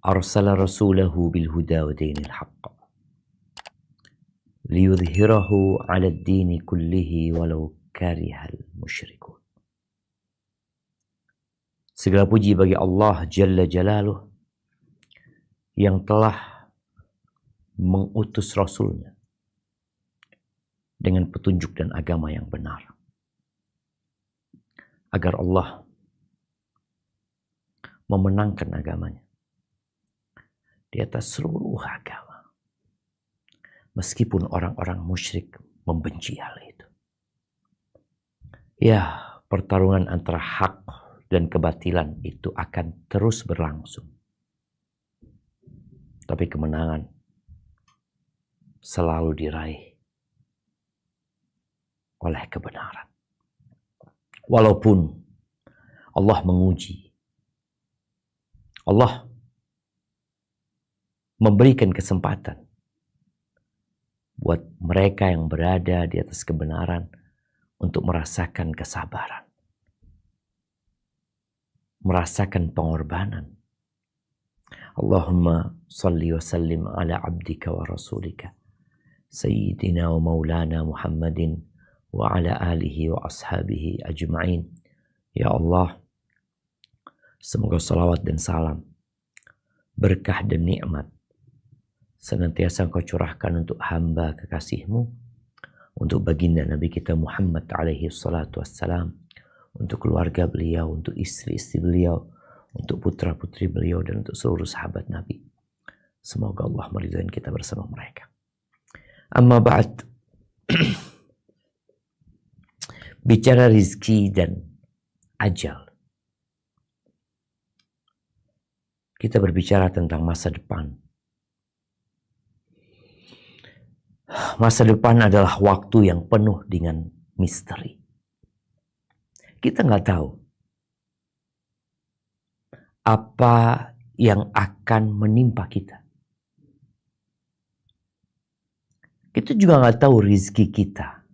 arsala rasulahu bil huda wa dinil haqq liyudhhirahu 'ala ad-dini kullihi walau karihal musyrikun. Segala puji bagi Allah Jalla Jalaluh yang telah mengutus Rasulnya dengan petunjuk dan agama yang benar, agar Allah memenangkan agamanya di atas seluruh agama, meskipun orang-orang musyrik membenci hal itu. Ya, pertarungan antara hak dan kebatilan itu akan terus berlangsung, tapi kemenangan selalu diraih oleh kebenaran. Walaupun Allah menguji, Allah memberikan kesempatan buat mereka yang berada di atas kebenaran untuk merasakan kesabaran, merasakan pengorbanan. Allahumma salli wa sallim ala abdika wa rasulika Sayyidina wa maulana Muhammadin wa ala alihi wa ashabihi ajma'in. Ya Allah, semoga salawat dan salam, berkah dan nikmat senantiasa Engkau curahkan untuk hamba kekasih-Mu, untuk baginda Nabi kita Muhammad alaihi salatu wassalam, untuk keluarga beliau, untuk istri-istri beliau, untuk putra-putri beliau, dan untuk seluruh sahabat Nabi. Semoga Allah meridhai kita bersama mereka. Amma ba'd. Bicara rizki dan ajal, kita berbicara tentang masa depan. Masa depan adalah waktu yang penuh dengan misteri. Kita nggak tahu apa yang akan menimpa kita. Kita juga nggak tahu rizki kita.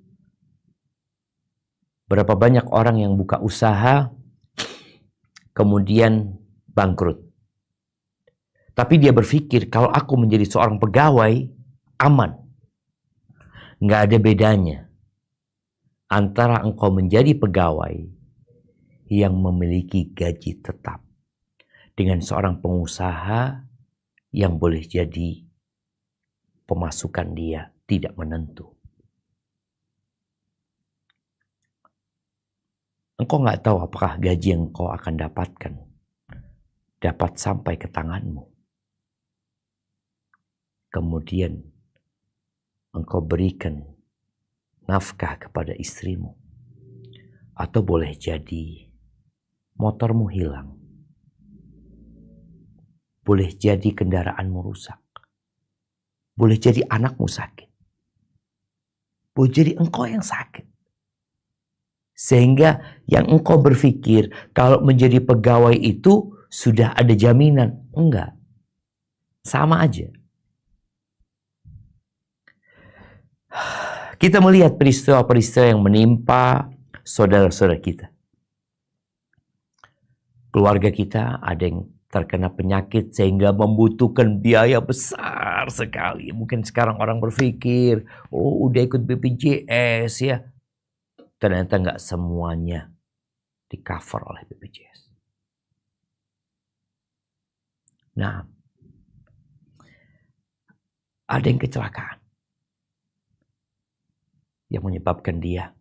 Berapa banyak orang yang buka usaha kemudian bangkrut. Tapi dia berpikir, kalau aku menjadi seorang pegawai, aman. Nggak ada bedanya antara engkau menjadi pegawai yang memiliki gaji tetap dengan seorang pengusaha yang boleh jadi pemasukan dia tidak menentu. Engkau nggak tahu apakah gaji yang engkau akan dapatkan dapat sampai ke tanganmu. Kemudian engkau berikan nafkah kepada istrimu. Atau boleh jadi motormu hilang. Boleh jadi kendaraanmu rusak. Boleh jadi anakmu sakit. Boleh jadi engkau yang sakit. Sehingga yang engkau berpikir kalau menjadi pegawai itu sudah ada jaminan. Enggak. Sama aja. Kita melihat peristiwa-peristiwa yang menimpa saudara-saudara kita. Keluarga kita ada yang terkena penyakit sehingga membutuhkan biaya besar sekali. Mungkin sekarang orang berpikir, oh udah ikut BPJS ya. Ternyata nggak semuanya di cover oleh BPJS. Nah, ada yang kecelakaan yang menyebabkan dia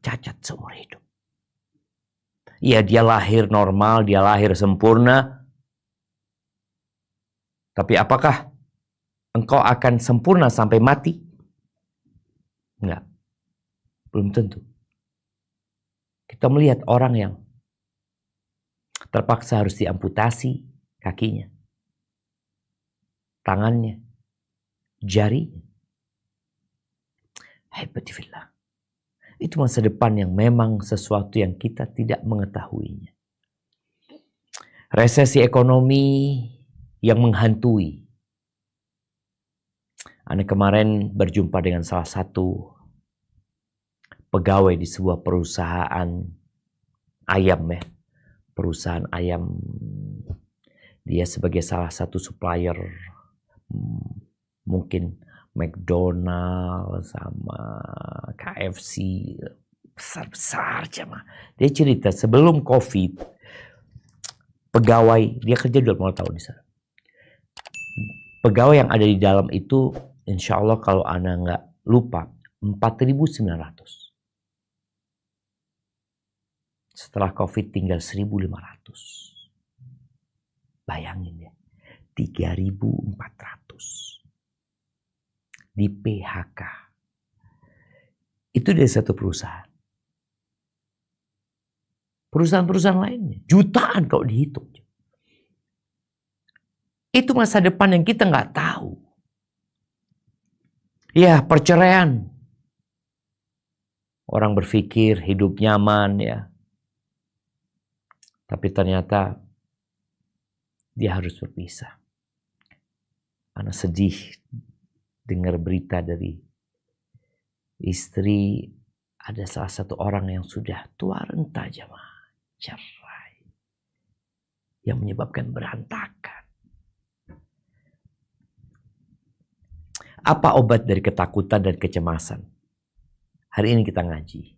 cacat seumur hidup. Ya, dia lahir normal, dia lahir sempurna. Tapi apakah engkau akan sempurna sampai mati? Enggak. Belum tentu. Kita melihat orang yang terpaksa harus diamputasi kakinya, tangannya, jarinya. Hebatifillah. Itu masa depan yang memang sesuatu yang kita tidak mengetahuinya. Resesi ekonomi yang menghantui. Ane kemarin berjumpa dengan salah satu pegawai di sebuah perusahaan ayam ya. Perusahaan ayam Dia sebagai salah satu supplier mungkin McDonald sama KFC besar-besar jemaah. Dia cerita sebelum COVID, pegawai dia kerja 20 tahun di sana. Pegawai yang ada di dalam itu, insya Allah kalau Anda nggak lupa, 4.900. Setelah COVID tinggal 1.500. Bayangin ya, 3.400 di PHK. Itu dari satu perusahaan. Perusahaan-perusahaan lainnya, jutaan kalau dihitung. Itu masa depan yang kita nggak tahu. Ya, perceraian. Orang berpikir hidup nyaman ya. Tapi ternyata dia harus berpisah. Anak sedih dengar berita dari istri, ada salah satu orang yang sudah tua renta jemaah, cerai, yang menyebabkan berantakan. Apa obat dari ketakutan dan kecemasan? Hari ini kita ngaji.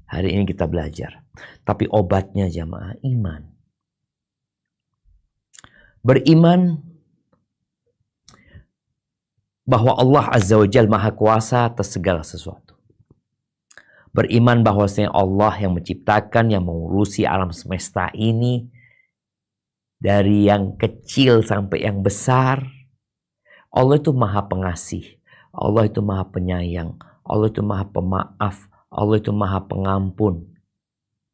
Hari ini kita belajar. Tapi obatnya jamaah iman. Beriman bahwa Allah Azza wa Jalla Maha Kuasa atas segala sesuatu. Beriman bahwasanya Allah yang menciptakan, yang mengurusi alam semesta ini dari yang kecil sampai yang besar. Allah itu Maha Pengasih. Allah itu Maha Penyayang. Allah itu Maha Pemaaf. Allah itu Maha Pengampun.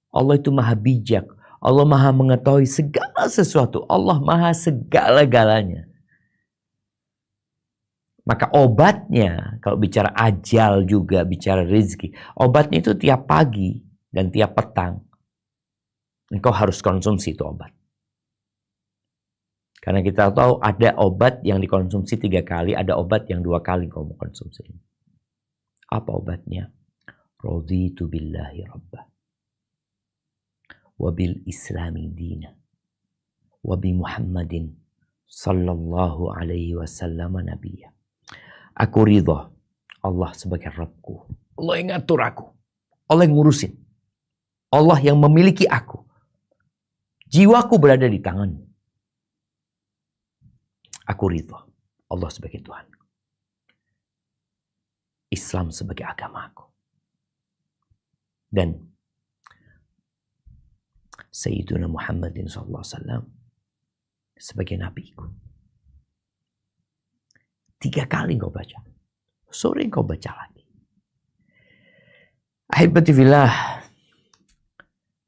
Allah itu Maha Bijak. Allah Maha mengetahui segala sesuatu. Allah Maha segala-galanya. Maka obatnya, kalau bicara ajal juga, bicara rezeki, obatnya itu tiap pagi dan tiap petang. Engkau harus konsumsi itu obat. Karena kita tahu ada obat yang dikonsumsi 3 kali, ada obat yang 2 kali kau mau konsumsi. Apa obatnya? Raditu billahi rabbah. Wabil islami dina. Wabi Muhammadin sallallahu alaihi wasallam nabiyya. Aku ridha Allah sebagai Rabbku. Allah yang ngatur aku. Allah yang ngurusin. Allah yang memiliki aku. Jiwaku berada di tanganmu. Aku ridha Allah sebagai Tuhan. Islam sebagai agamaku. Dan Sayyiduna Muhammadin sallallahu alaihi wasallam sebagai nabiku. 3 kali kau baca. Sore kau baca lagi. Ahibati fillah,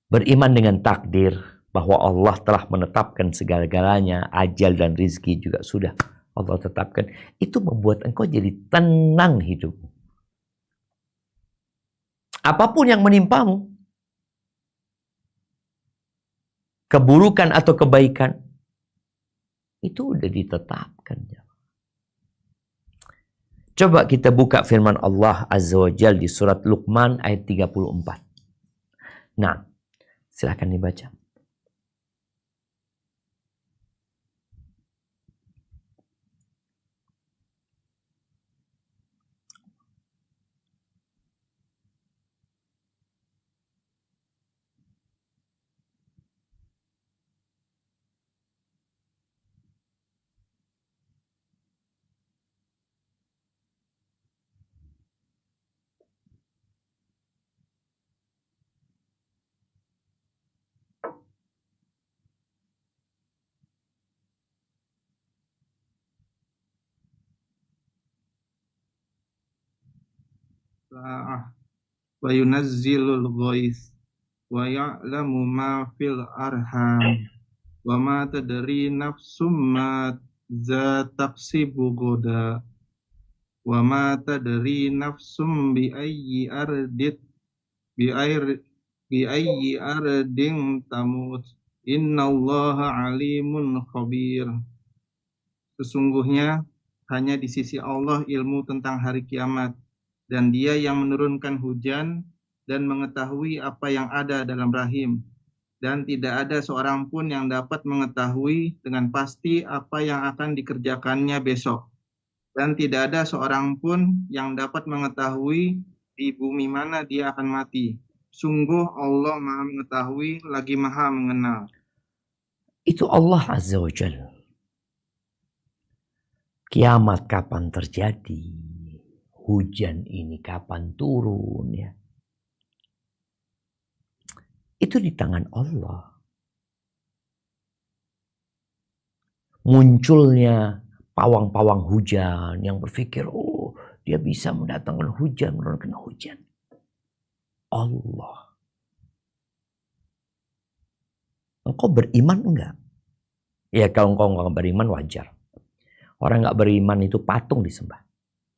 beriman dengan takdir bahwa Allah telah menetapkan segala-galanya, ajal dan rizki juga sudah Allah tetapkan. Itu membuat engkau jadi tenang hidupmu. Apapun yang menimpamu, keburukan atau kebaikan, itu udah ditetapkan. Coba kita buka firman Allah Azza wa Jalla di surat Luqman ayat 34. Nah, silakan dibaca. Wa yunazzilul ghais wa ya'lamu ma fil arham wa ma tadri nafsum ma za taksibu goda wa ma tadri nafsum bi ayyi ardin tamut innallaha alimun khabir. Sesungguhnya hanya di sisi Allah ilmu tentang hari kiamat, dan Dia yang menurunkan hujan dan mengetahui apa yang ada dalam rahim, dan tidak ada seorang pun yang dapat mengetahui dengan pasti apa yang akan dikerjakannya besok. Dan tidak ada seorang pun yang dapat mengetahui di bumi mana dia akan mati. Sungguh Allah Maha mengetahui lagi Maha mengenal. Itu Allah Azza wa Jalla. Kiamat kapan terjadi? Hujan ini kapan turun ya? Itu di tangan Allah. Munculnya pawang-pawang hujan yang berpikir, oh dia bisa mendatangkan hujan, menurunkan hujan. Allah. Engkau beriman enggak? Ya kalau engkau enggak beriman wajar. Orang enggak beriman itu patung disembah.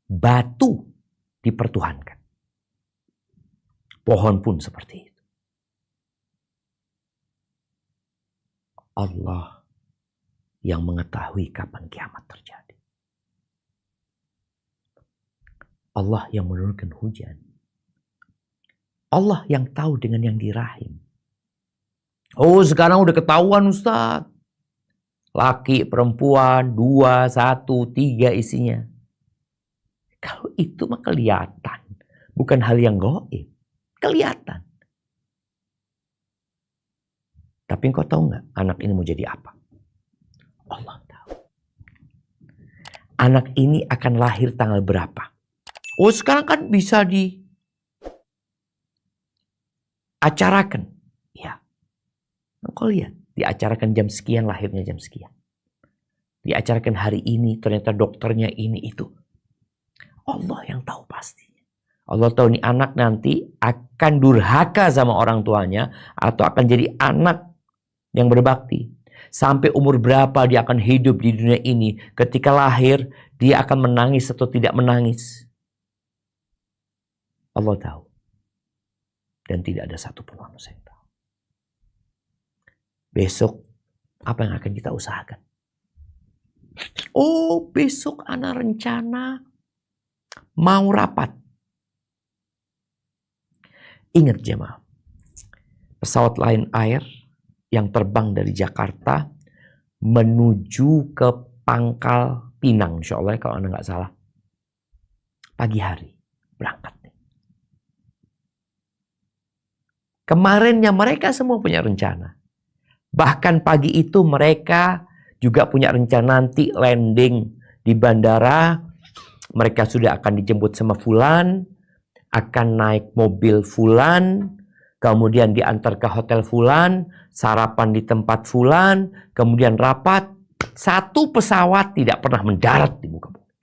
Batu dipertuhankan. Pohon pun seperti itu. Allah yang mengetahui kapan kiamat terjadi. Allah yang menurunkan hujan. Allah yang tahu dengan yang di rahim. Oh sekarang udah ketahuan Ustaz. Laki, perempuan, 2, 1, 3 isinya. Kalau itu mah kelihatan. Bukan hal yang gaib. Kelihatan. Tapi engkau tahu nggak anak ini mau jadi apa? Allah tahu. Anak ini akan lahir tanggal berapa? Oh sekarang kan bisa diacarakan. Ya. Engkau lihat. Diacarakan jam sekian, lahirnya jam sekian. Diacarakan hari ini, ternyata dokternya ini itu. Allah yang tahu pasti. Allah tahu nih anak nanti akan durhaka sama orang tuanya. Atau akan jadi anak yang berbakti. Sampai umur berapa dia akan hidup di dunia ini. Ketika lahir, dia akan menangis atau tidak menangis. Allah tahu. Dan tidak ada satupun manusia yang tahu. Besok, apa yang akan kita usahakan? Oh, besok anak rencana mau rapat. Ingat jemaah, pesawat Lion Air yang terbang dari Jakarta menuju ke Pangkal Pinang, insya Allah kalau Anda nggak salah. Pagi hari berangkat. Kemarinnya mereka semua punya rencana. Bahkan pagi itu mereka juga punya rencana nanti landing di bandara. Mereka sudah akan dijemput sama Fulan, akan naik mobil Fulan, kemudian diantar ke hotel Fulan, sarapan di tempat Fulan, kemudian rapat. Satu pesawat tidak pernah mendarat di muka bumi.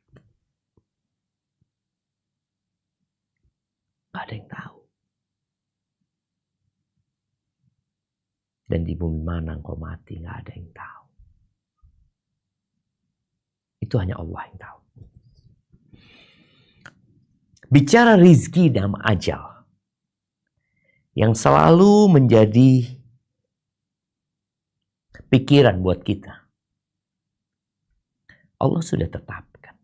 Gak ada yang tahu. Dan di bumi mana engkau mati, gak ada yang tahu. Itu hanya Allah yang tahu. Bicara rizki dan ajal, yang selalu menjadi pikiran buat kita. Allah sudah tetapkan.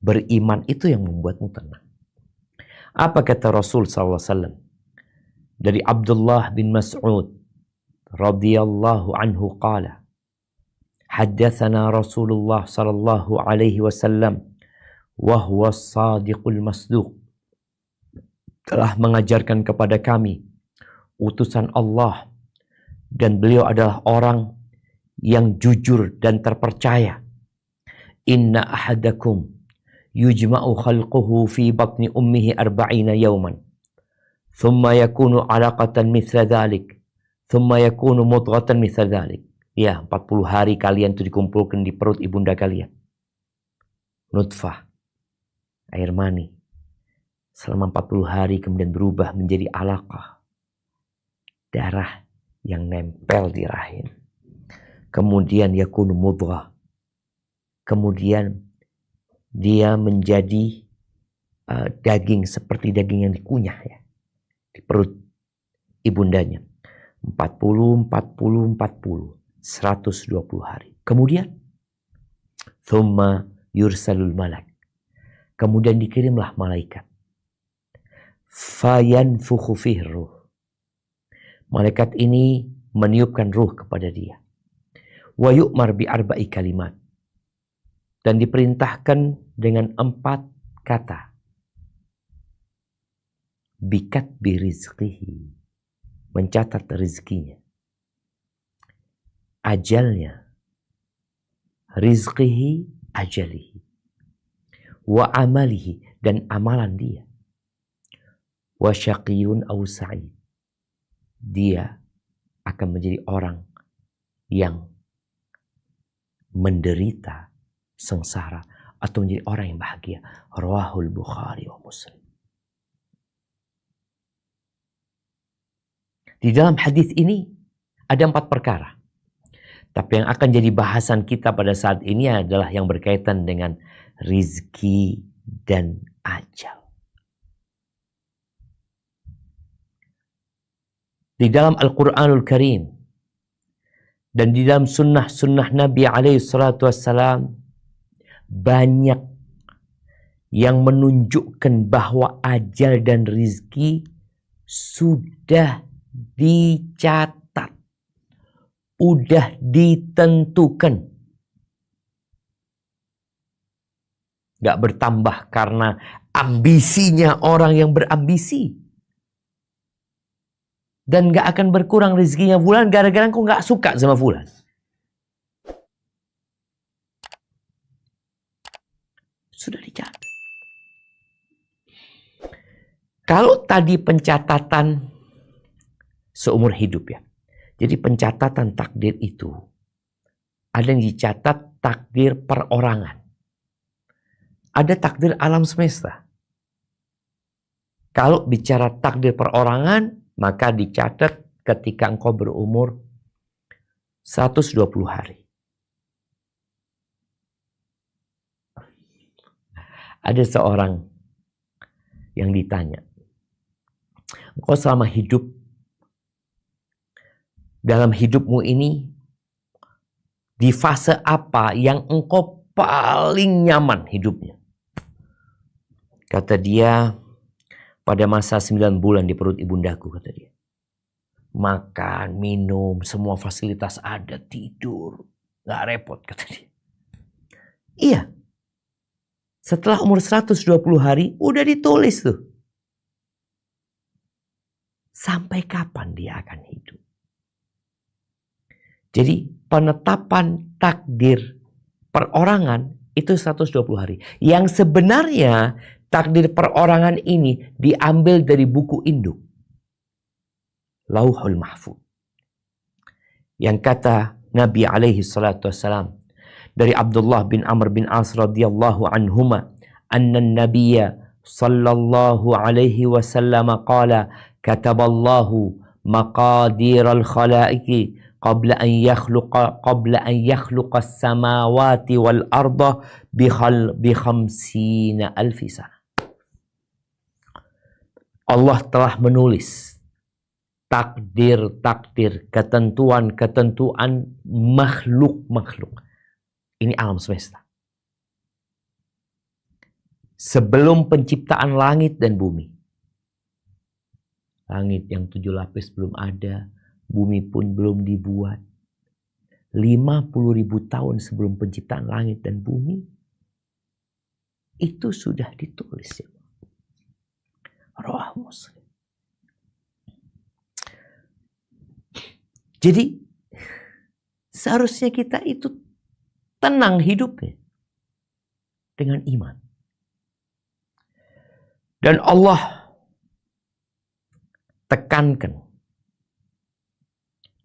Beriman itu yang membuatmu tenang. Apa kata Rasul SAW? Dari Abdullah bin Mas'ud radhiyallahu anhu qala, haddatsana Rasulullah sallallahu alaihi wasallam wa huwa as-sadiqul masduq, telah mengajarkan kepada kami utusan Allah dan beliau adalah orang yang jujur dan terpercaya. Inna ahadakum yujma'u khalquhu fi batni ummihi 40 yawman. Thumma yakunu alaqatan mithla dhalik. Thumma yakunu mudghatan mithla dhalik. Ya, 40 hari kalian itu dikumpulkan di perut ibunda kalian. Nutfah, air mani. Selama 40 hari kemudian berubah menjadi alaqah. Darah yang nempel di rahim. Kemudian yakunu mudghah. Kemudian dia menjadi daging seperti daging yang dikunyah ya. Di perut ibundanya. 40, 120 hari. Kemudian thumma yursalul malak. Kemudian dikirimlah malaikat. Fayanfukhu fihi ruh. Malaikat ini meniupkan ruh kepada dia. Wa yu'mar bi arba'i kalimat. Dan diperintahkan dengan 4 kata. Bikat bi rizqihi. Mencatat rizkinya. Ajalnya. Rizqihi ajalihi. Wa amalihi. Dan amalan dia. Wa syaqiyun aw sa'id. Dia akan menjadi orang yang menderita, sengsara, atau menjadi orang yang bahagia. Rawahul Bukhari wa Muslim. Di dalam hadis ini ada 4 perkara. Tapi yang akan jadi bahasan kita pada saat ini adalah yang berkaitan dengan rizki dan ajal. Di dalam Al-Quranul Karim dan di dalam sunnah Nabi SAW banyak yang menunjukkan bahwa ajal dan rizki sudah dicatat, udah ditentukan. Gak bertambah karena ambisinya orang yang berambisi. Dan gak akan berkurang rezekinya fulan gara-gara kau gak suka sama fulan. Sudah dicatat. Kalau tadi pencatatan seumur hidup ya. Jadi pencatatan takdir itu ada yang dicatat takdir perorangan. Ada takdir alam semesta. Kalau bicara takdir perorangan, maka dicatat ketika engkau berumur 120 hari. Ada seorang yang ditanya, engkau selama hidup, dalam hidupmu ini, di fase apa yang engkau paling nyaman hidupnya? Kata dia, pada masa 9 bulan di perut ibundaku, kata dia. Makan, minum, semua fasilitas ada, tidur. Gak repot, kata dia. Iya. Setelah umur 120 hari, udah ditulis tuh. Sampai kapan dia akan hidup? Jadi penetapan takdir perorangan itu 120 hari. Yang sebenarnya takdir perorangan ini diambil dari buku induk. Lauhul Mahfuz. Yang kata Nabi alaihi salatu wassalam dari Abdullah bin Amr bin As radhiyallahu anhuma, anna an-nabiyya sallallahu alaihi wasallam qala, kataballahu maqadir al-khalaiqi qabla an yakhluqa as-samawati wal arda bi 50,000 sana. Allah telah menulis takdir-takdir, ketentuan-ketentuan makhluk-makhluk. Ini alam semesta. Sebelum penciptaan langit dan bumi. Langit yang 7 lapis belum ada, bumi pun belum dibuat. 50.000 tahun sebelum penciptaan langit dan bumi, itu sudah ditulis. Rawah Muslim. Jadi seharusnya kita itu tenang hidupnya dengan iman. Dan Allah tekankan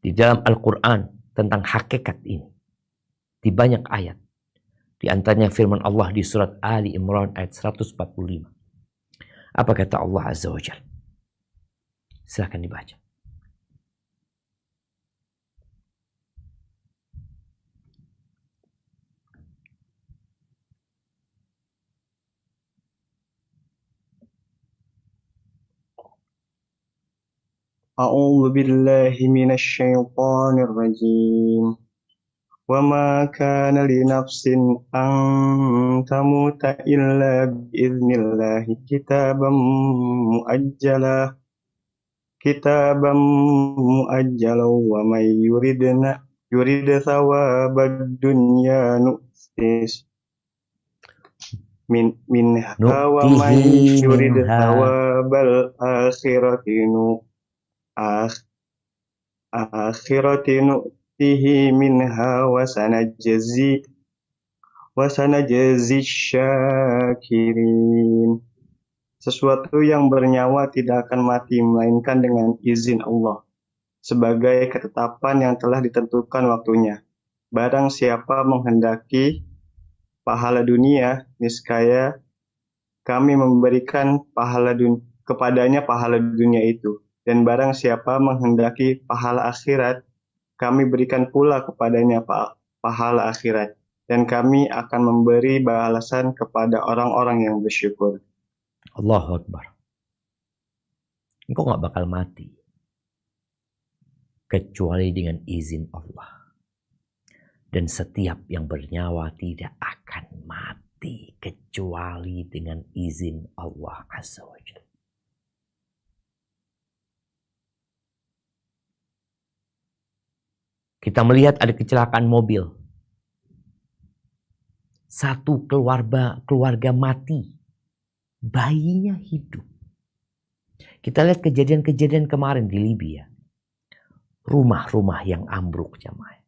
di dalam Al-Quran tentang hakikat ini di banyak ayat. Di antaranya firman Allah di surat Ali Imran ayat 145. Apa kata Allah Azza wa Jalla? Silahkan dibaca. أعوذ بالله من الشيطان الرجيم وما كان لنفس أن تموت إلا بإذن الله كتابا kitaban muajjalan wa may yurid thawabad dunya nu'tis minha wa may Nu'tihi yurid minha. thawabal akhirati nu'tihi minha wa sanajzi syakirin. Sesuatu yang bernyawa tidak akan mati melainkan dengan izin Allah, sebagai ketetapan yang telah ditentukan waktunya. Barang siapa menghendaki pahala dunia, niscaya kami memberikan kepadanya pahala dunia itu. Dan barang siapa menghendaki pahala akhirat, kami berikan pula kepadanya pahala akhirat. Dan kami akan memberi balasan kepada orang-orang yang bersyukur. Allahu Akbar. Engkau gak bakal mati kecuali dengan izin Allah. Dan setiap yang bernyawa tidak akan mati kecuali dengan izin Allah Azza wa Jalla. Kita melihat ada kecelakaan mobil. Satu keluarga mati. Bayinya hidup. Kita lihat kejadian-kejadian kemarin di Libya. Rumah-rumah yang ambruk jamaah.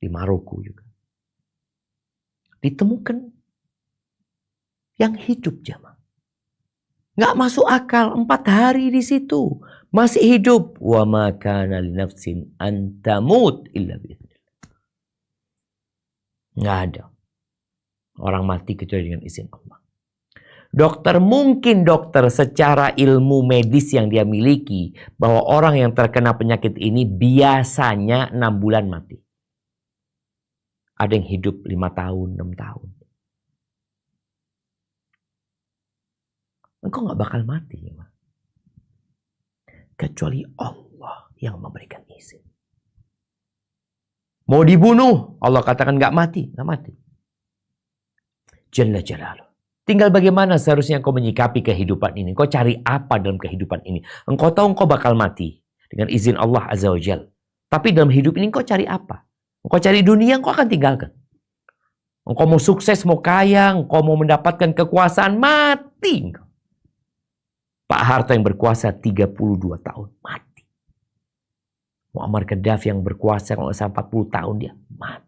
Di Maroko juga. Ditemukan yang hidup jamaah. Nggak masuk akal, 4 hari di situ. Masih hidup. Wa ma kana li nafsin an tamut illa bi'idznillah. Nggak ada orang mati kecuali dengan izin Allah. Mungkin dokter secara ilmu medis yang dia miliki, bahwa orang yang terkena penyakit ini biasanya 6 bulan mati. Ada yang hidup 5 tahun, 6 tahun. Engkau gak bakal mati. Kecuali Allah yang memberikan izin. Mau dibunuh, Allah katakan gak mati. Gak mati. Jalla Jalaluh. Tinggal bagaimana seharusnya engkau menyikapi kehidupan ini. Engkau cari apa dalam kehidupan ini. Engkau tahu engkau bakal mati. Dengan izin Allah Azza wa Jalla. Tapi dalam hidup ini engkau cari apa? Engkau cari dunia, engkau akan tinggalkan. Engkau mau sukses, mau kaya, engkau mau mendapatkan kekuasaan, mati engkau. Pak Harto yang berkuasa 32 tahun, mati. Muammar Gaddafi yang berkuasa kalau 40 tahun dia mati.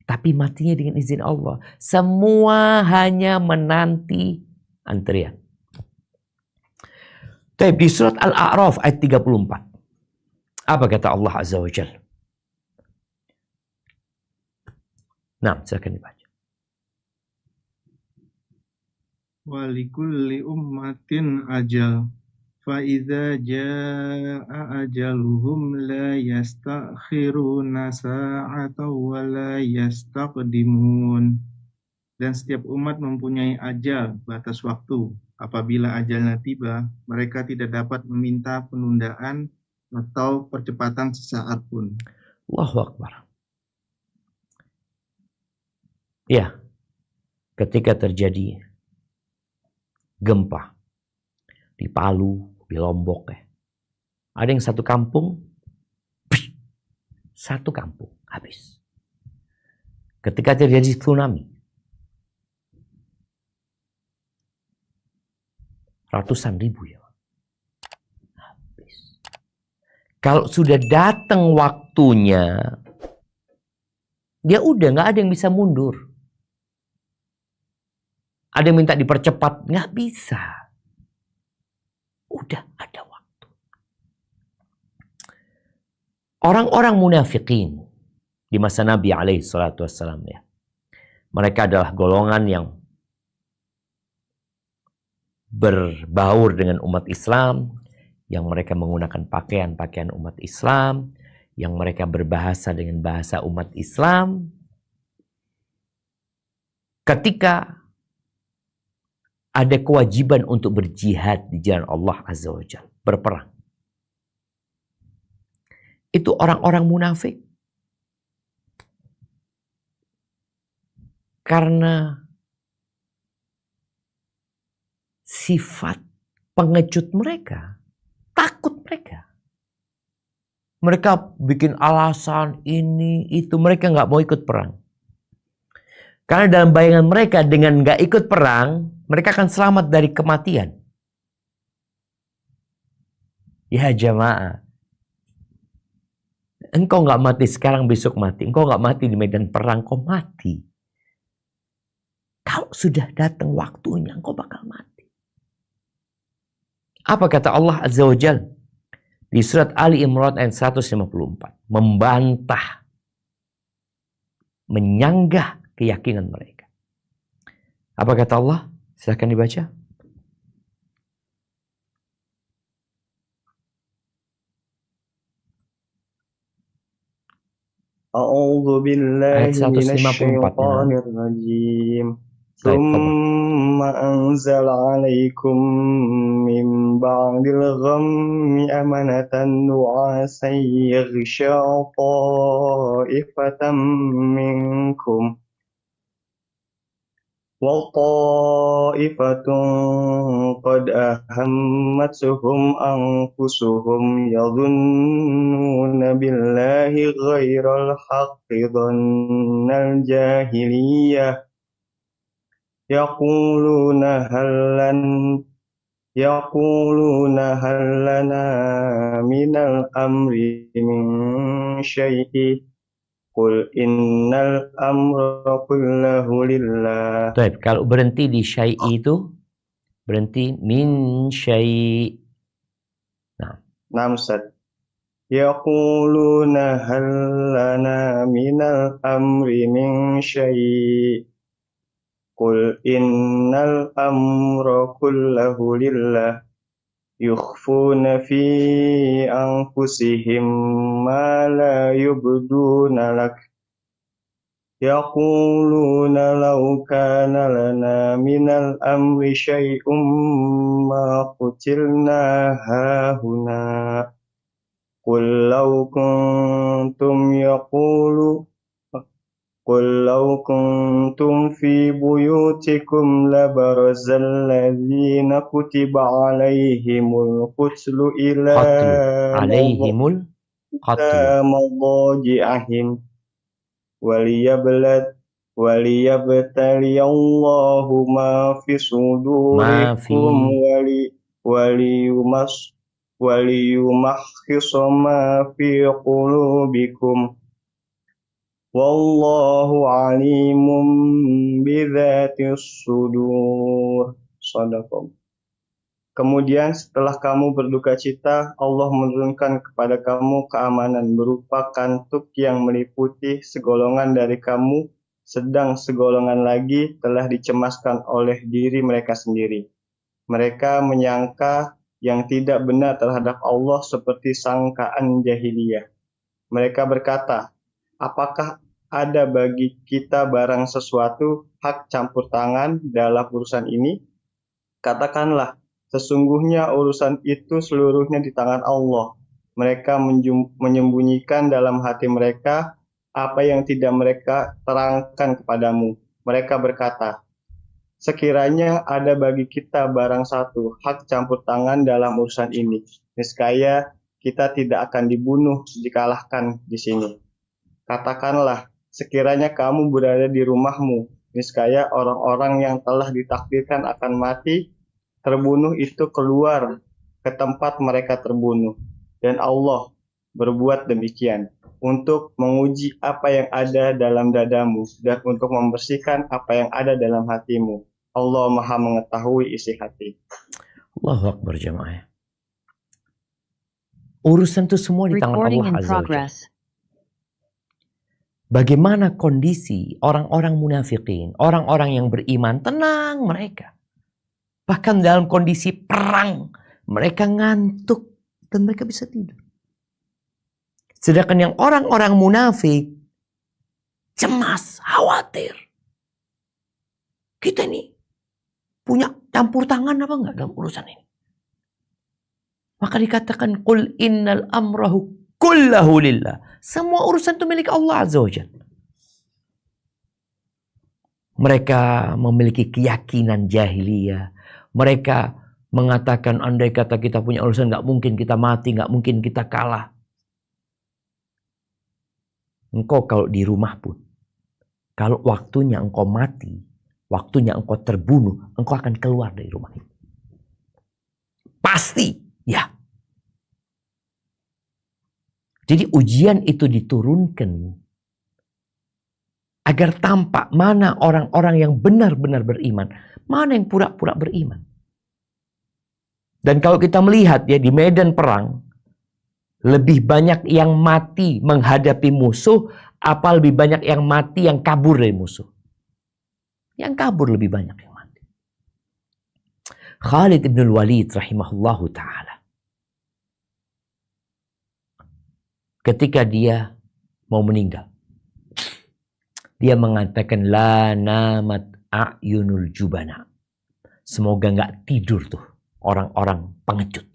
Tapi matinya dengan izin Allah. Semua hanya menanti antrian. Di surat Al-A'raf ayat 34. Apa kata Allah Azza wa Jalla? Nah, silakan dibaca. Walikulli ummatin ajal. فَإِذَا جَاءَ أَجَلُهُمْ لَا يَسْتَأْخِرُونَ سَاعَةً وَلَا يَسْتَقْدِمُونَ. Dan setiap umat mempunyai ajal, batas waktu. Apabila ajalnya tiba, mereka tidak dapat meminta penundaan atau percepatan sesaat pun. Allahu Akbar. Ya, ketika terjadi gempa di Palu, di Lombok ada yang satu kampung habis. Ketika terjadi tsunami, ratusan ribu ya habis. Kalau sudah datang waktunya, dia udah nggak ada yang bisa mundur. Ada yang minta dipercepat, nggak bisa. Udah ada waktu. Orang-orang munafikin di masa Nabi alaihi salatu wassalam ya. Mereka adalah golongan yang berbaur dengan umat Islam, yang mereka menggunakan pakaian-pakaian umat Islam, yang mereka berbahasa dengan bahasa umat Islam. Ketika ada kewajiban untuk berjihad di jalan Allah Azza wa Jalla, berperang. Itu orang-orang munafik. Karena sifat pengecut mereka, takut mereka. Mereka bikin alasan ini, itu. Mereka nggak mau ikut perang. Karena dalam bayangan mereka dengan nggak ikut perang, mereka akan selamat dari kematian. Ya jamaah. Engkau nggak mati sekarang, besok mati. Engkau nggak mati di medan perang, kau mati. Kalau sudah datang waktunya, engkau bakal mati. Apa kata Allah Azza wa Jalla di surat Ali Imran ayat 154? Membantah, menyanggah keyakinan mereka. Apa kata Allah? Silahkan dibaca. A'udzu billahi Ayat 154 ya. minasyaitonir rajim. Baik, Tsumma anzala 'alaikum min ba'dil ghammi amanatan nu'asan yaghsha ta'ifatan minkum wa ta'ifatun qad ahammatuhum anfusuhum yadhunnuna billahi ghairal haqqi dhannal jahiliyah yaquluna hal lana minal amri min syai'in qul innal amra kullahu lillah. Baik, kalau berhenti di syai' itu berhenti min syai'. Nah, Ustaz. Yaquluna hal lana minal amri min syai'. Qul innal amra kullahu lillah. Yukhfuna fi anfusihim ma la yubduna lak. Yaquluna law kana lana minal amri syai'um ma qutilna hahuna. Qul law kuntum fi buyutikum labarazal ladzina kutiba alaihimul qatlu ila madaji'ahim waliyabtaliyallahu ma fi sudurikum waliyumahhisa ma fi qulubikum wallahu alimun bidzatis sudur. Shadaqallah. Kemudian setelah kamu berduka cita, Allah menurunkan kepada kamu keamanan berupa kantuk yang meliputi segolongan dari kamu, sedang segolongan lagi telah dicemaskan oleh diri mereka sendiri. Mereka menyangka yang tidak benar terhadap Allah seperti sangkaan jahiliyah. Mereka berkata, apakah ada bagi kita barang sesuatu hak campur tangan dalam urusan ini? Katakanlah, sesungguhnya urusan itu seluruhnya di tangan Allah. Mereka menyembunyikan dalam hati mereka apa yang tidak mereka terangkan kepadamu. Mereka berkata, sekiranya ada bagi kita barang satu hak campur tangan dalam urusan ini, niscaya kita tidak akan dibunuh dikalahkan di sini. Katakanlah, sekiranya kamu berada di rumahmu, niscaya orang-orang yang telah ditakdirkan akan mati, terbunuh itu keluar ke tempat mereka terbunuh. Dan Allah berbuat demikian untuk menguji apa yang ada dalam dadamu dan untuk membersihkan apa yang ada dalam hatimu. Allah Maha mengetahui isi hati. Allahu Akbar jemaah. Urusan itu semua di tangan Allah Azza wa Jalla. Bagaimana kondisi orang-orang munafikin, orang-orang yang beriman, tenang mereka. Bahkan dalam kondisi perang, mereka ngantuk dan mereka bisa tidur. Sedangkan yang orang-orang munafik, cemas, khawatir. Kita nih punya campur tangan apa enggak dalam urusan ini? Maka dikatakan, Qul innal amrahu kullahu lillah. Semua urusan itu milik Allah Azza wa Jalla. Mereka memiliki keyakinan jahiliyah. Mereka mengatakan andai kata kita punya urusan nggak mungkin kita mati, nggak mungkin kita kalah. Engkau kalau di rumah pun, kalau waktunya engkau mati, waktunya engkau terbunuh, engkau akan keluar dari rumah itu. Pasti, ya. Jadi ujian itu diturunkan agar tampak mana orang-orang yang benar-benar beriman, mana yang pura-pura beriman. Dan kalau kita melihat ya di medan perang, lebih banyak yang mati menghadapi musuh, apa lebih banyak yang mati yang kabur dari musuh? Yang kabur lebih banyak yang mati. Khalid bin Walid rahimahullahu ta'ala, ketika dia mau meninggal, dia mengatakan la namat a'yunul jubana. Semoga nggak tidur tuh orang-orang pengecut.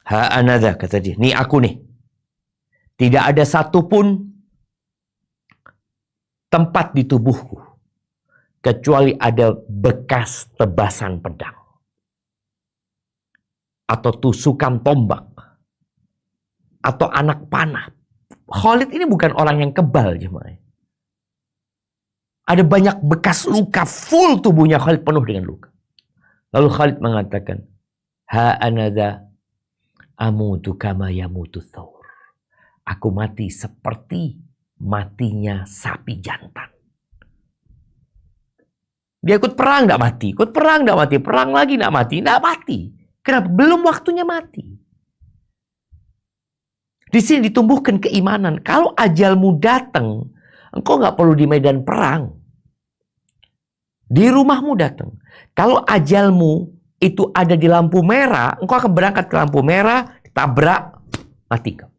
Ha anada, kata dia, nih aku nih. Tidak ada satupun tempat di tubuhku kecuali ada bekas tebasan pedang atau tusukan tombak atau anak panah. Khalid ini bukan orang yang kebal, jemaah. Ada banyak bekas luka, full tubuhnya Khalid penuh dengan luka. Lalu Khalid mengatakan, ha anada amutu kama yamutu thawr. Aku mati seperti matinya sapi jantan. Dia ikut perang gak mati, ikut perang gak mati, perang lagi gak mati, gak mati. Kenapa? Belum waktunya mati. Di sini ditumbuhkan keimanan. Kalau ajalmu datang, engkau gak perlu di medan perang. Di rumahmu datang. Kalau ajalmu itu ada di lampu merah, engkau akan berangkat ke lampu merah, tabrak, mati kau.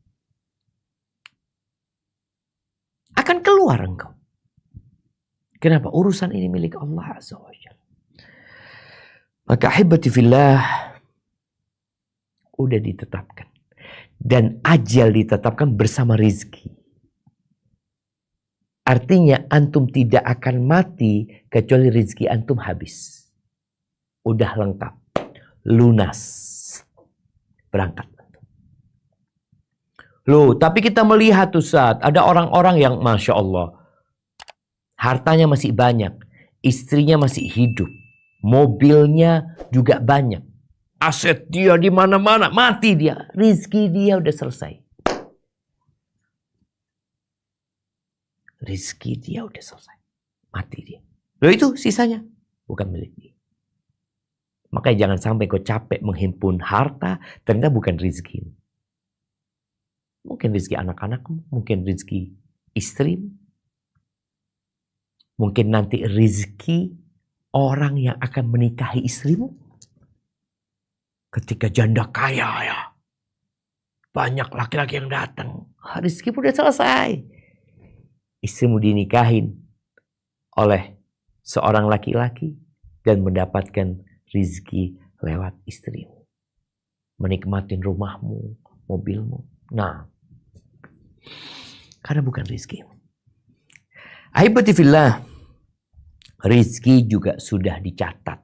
Akan keluar engkau. Kenapa? Urusan ini milik Allah Azza wa Jalla. Maka ahibati fillah, udah ditetapkan. Dan ajal ditetapkan bersama rizki. Artinya antum tidak akan mati kecuali rizki antum habis. Udah lengkap, lunas, berangkat. Loh, tapi kita melihat Ustaz, ada orang-orang yang Masya Allah, hartanya masih banyak, istrinya masih hidup, mobilnya juga banyak, aset dia di mana-mana, mati dia, rizki dia udah selesai. Rizki dia udah selesai, mati dia. Loh itu sisanya bukan milik dia. Makanya jangan sampai kau capek menghimpun harta, ternyata bukan rizki. Mungkin rizki anak-anakmu, mungkin rizki istrimu. Mungkin nanti rizki orang yang akan menikahi istrimu. Ketika janda kaya ya, banyak laki-laki yang datang, rizki pun udah selesai. Istrimu dinikahin oleh seorang laki-laki dan mendapatkan rizki lewat istrimu. Menikmatin rumahmu, mobilmu. Nah, karena bukan rizki. Ahibati fillah, rizki juga sudah dicatat.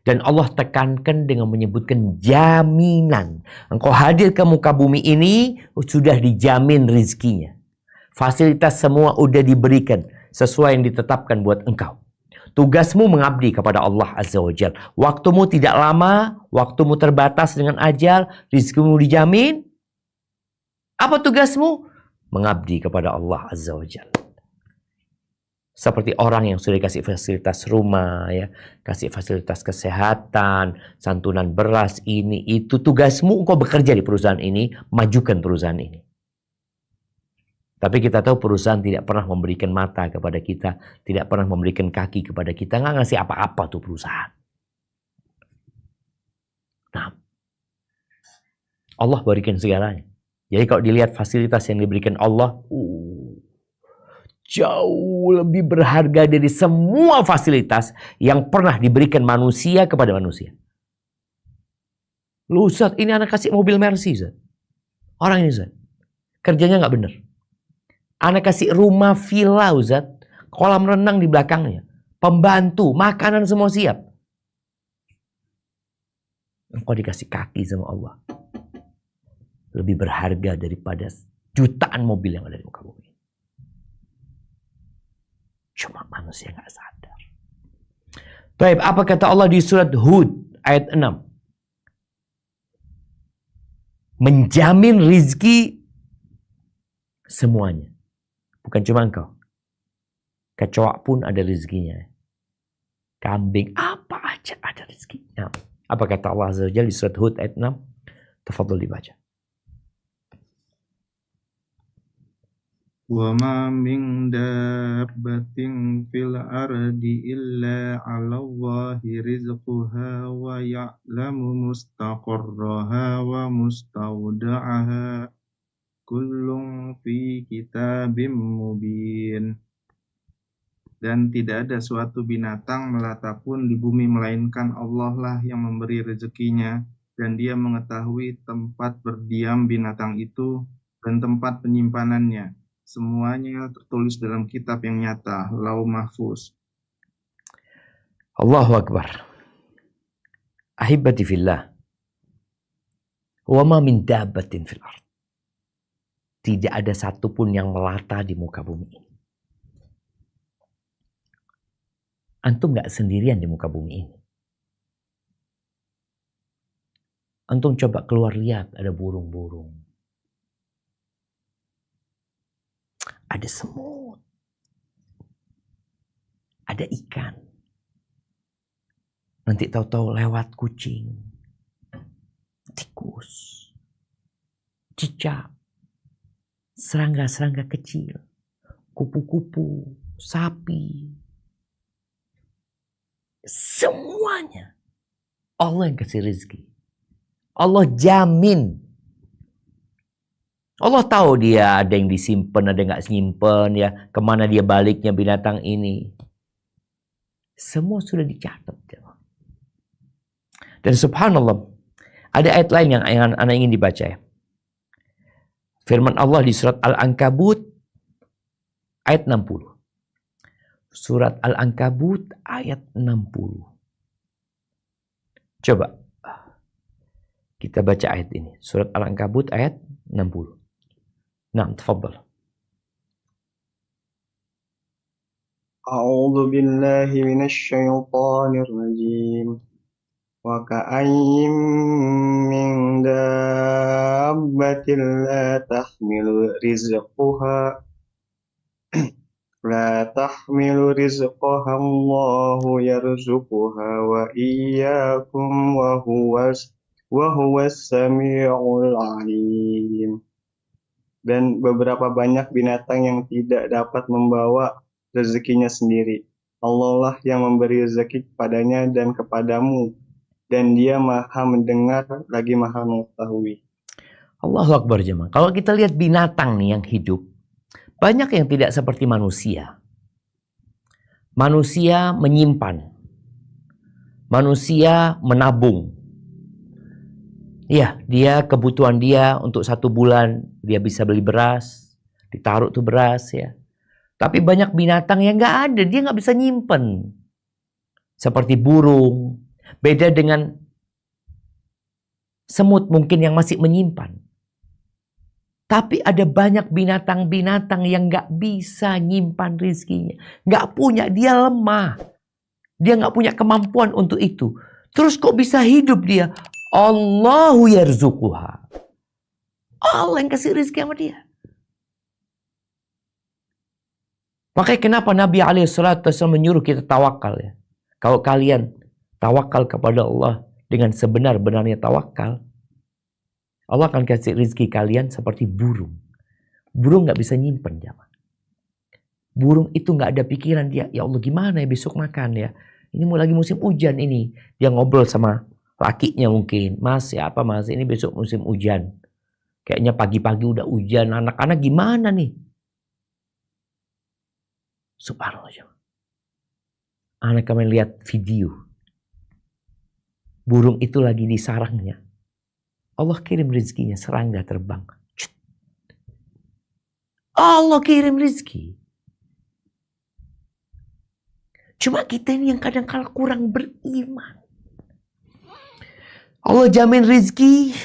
Dan Allah tekankan dengan menyebutkan jaminan. Engkau hadir ke muka bumi ini, sudah dijamin rizkinya. Fasilitas semua udah diberikan sesuai yang ditetapkan buat engkau. Tugasmu mengabdi kepada Allah Azza wa Jalla. Waktumu tidak lama, waktumu terbatas dengan ajal, rizkimu dijamin. Apa tugasmu? Mengabdi kepada Allah Azza wa Jalla. Seperti orang yang sudah dikasih fasilitas rumah, ya, kasih fasilitas kesehatan, santunan beras, ini, itu. Tugasmu engkau bekerja di perusahaan ini, majukan perusahaan ini. Tapi kita tahu perusahaan tidak pernah memberikan mata kepada kita, tidak pernah memberikan kaki kepada kita, nggak ngasih apa-apa tuh perusahaan. Nah, Allah berikan segalanya. Jadi kalau dilihat fasilitas yang diberikan Allah, jauh lebih berharga dari semua fasilitas yang pernah diberikan manusia kepada manusia. Lu Ustaz, ini anak kasih mobil Mercy, Ustaz. Orang ini, Ustaz, kerjanya nggak benar. Anak kasih rumah villa, Ustaz, kolam renang di belakangnya, pembantu, makanan semua siap. Engkau dikasih kaki sama Allah. Lebih berharga daripada jutaan mobil yang ada di muka bumi. Cuma manusia gak sadar. Baik, apa kata Allah di surat Hud ayat 6? Menjamin rizki semuanya. Bukan cuma engkau. Kecoa pun ada rizkinya. Kambing, apa aja ada rizkinya. Apa kata Allah Azza wa Jalla di surat Hud ayat 6? Tafadhol dibaca. Wa ma min dabbatin fil ardi illa 'ala Allahi rizquha wa ya'lamu mustaqarraha wa mustawda'aha kullun fi kitabim mubin. Dan tidak ada suatu binatang melata pun di bumi melainkan Allah lah yang memberi rezekinya, dan Dia mengetahui tempat berdiam binatang itu dan tempat penyimpanannya. Semuanya tertulis dalam kitab yang nyata, Lauh Mahfuz. Allahu Akbar. Ahibati fillah. Wa ma min dabbatin fil ard. Tidak ada satupun yang melata di muka bumi ini. Antum gak sendirian di muka bumi ini. Antum coba keluar lihat, ada burung-burung. Ada semut. Ada ikan. Nanti tahu-tahu lewat kucing. Tikus. Cicak. Serangga-serangga kecil. Kupu-kupu. Sapi. Semuanya. Allah yang kasih rezeki. Allah jamin. Allah tahu dia ada yang disimpan, ada yang gak simpan ya. Kemana dia baliknya binatang ini. Semua sudah dicatat. Dan subhanallah, ada ayat lain yang anak ingin dibaca ya. Firman Allah di surat Al-Ankabut ayat 60. Surat Al-Ankabut ayat 60. Coba kita baca ayat ini. Surat Al-Ankabut ayat 60. Nah, tafadhal. A'udzu billahi minasyaitonir rajim. Wa ka'ayyin min dabbatin la tahmilu rizqaha Allahu yarzuquha wa iyyakum wa huwas samiul alim. Dan beberapa banyak binatang yang tidak dapat membawa rezekinya sendiri. Allah lah yang memberi rezeki kepadanya dan kepadamu, dan Dia Maha mendengar lagi Maha mengetahui. Allahu Akbar jemaah. Kalau kita lihat binatang nih yang hidup, banyak yang tidak seperti manusia. Manusia menyimpan. Manusia menabung. Ya, dia kebutuhan dia untuk 1 bulan dia bisa beli beras, ditaruh tuh beras ya. Tapi banyak binatang yang nggak ada, dia nggak bisa nyimpen. Seperti burung, beda dengan semut mungkin yang masih menyimpan. Tapi ada banyak binatang-binatang yang nggak bisa nyimpan rizkinya, nggak punya, dia lemah, dia nggak punya kemampuan untuk itu. Terus kok bisa hidup dia? Allahu yarzuquha. Allah yang kasih rezeki sama dia. Makanya kenapa Nabi SAW menyuruh kita tawakal ya. Kalau kalian tawakal kepada Allah dengan sebenar-benarnya tawakal, Allah akan kasih rezeki kalian seperti burung. Burung gak bisa nyimpen jamaah. Burung itu gak ada pikiran dia, ya Allah gimana ya besok makan ya. Ini lagi musim hujan ini. Dia ngobrol sama lakinya mungkin, mas ya apa mas, ini besok musim hujan. Kayaknya pagi-pagi udah hujan, anak-anak gimana nih? Subhanallah. Anak kami lihat video. Burung itu lagi di sarangnya. Allah kirim rezekinya, serangga terbang. Allah kirim rezeki. Cuma kita ini yang kadang-kadang kurang beriman. Allah jamin rizki,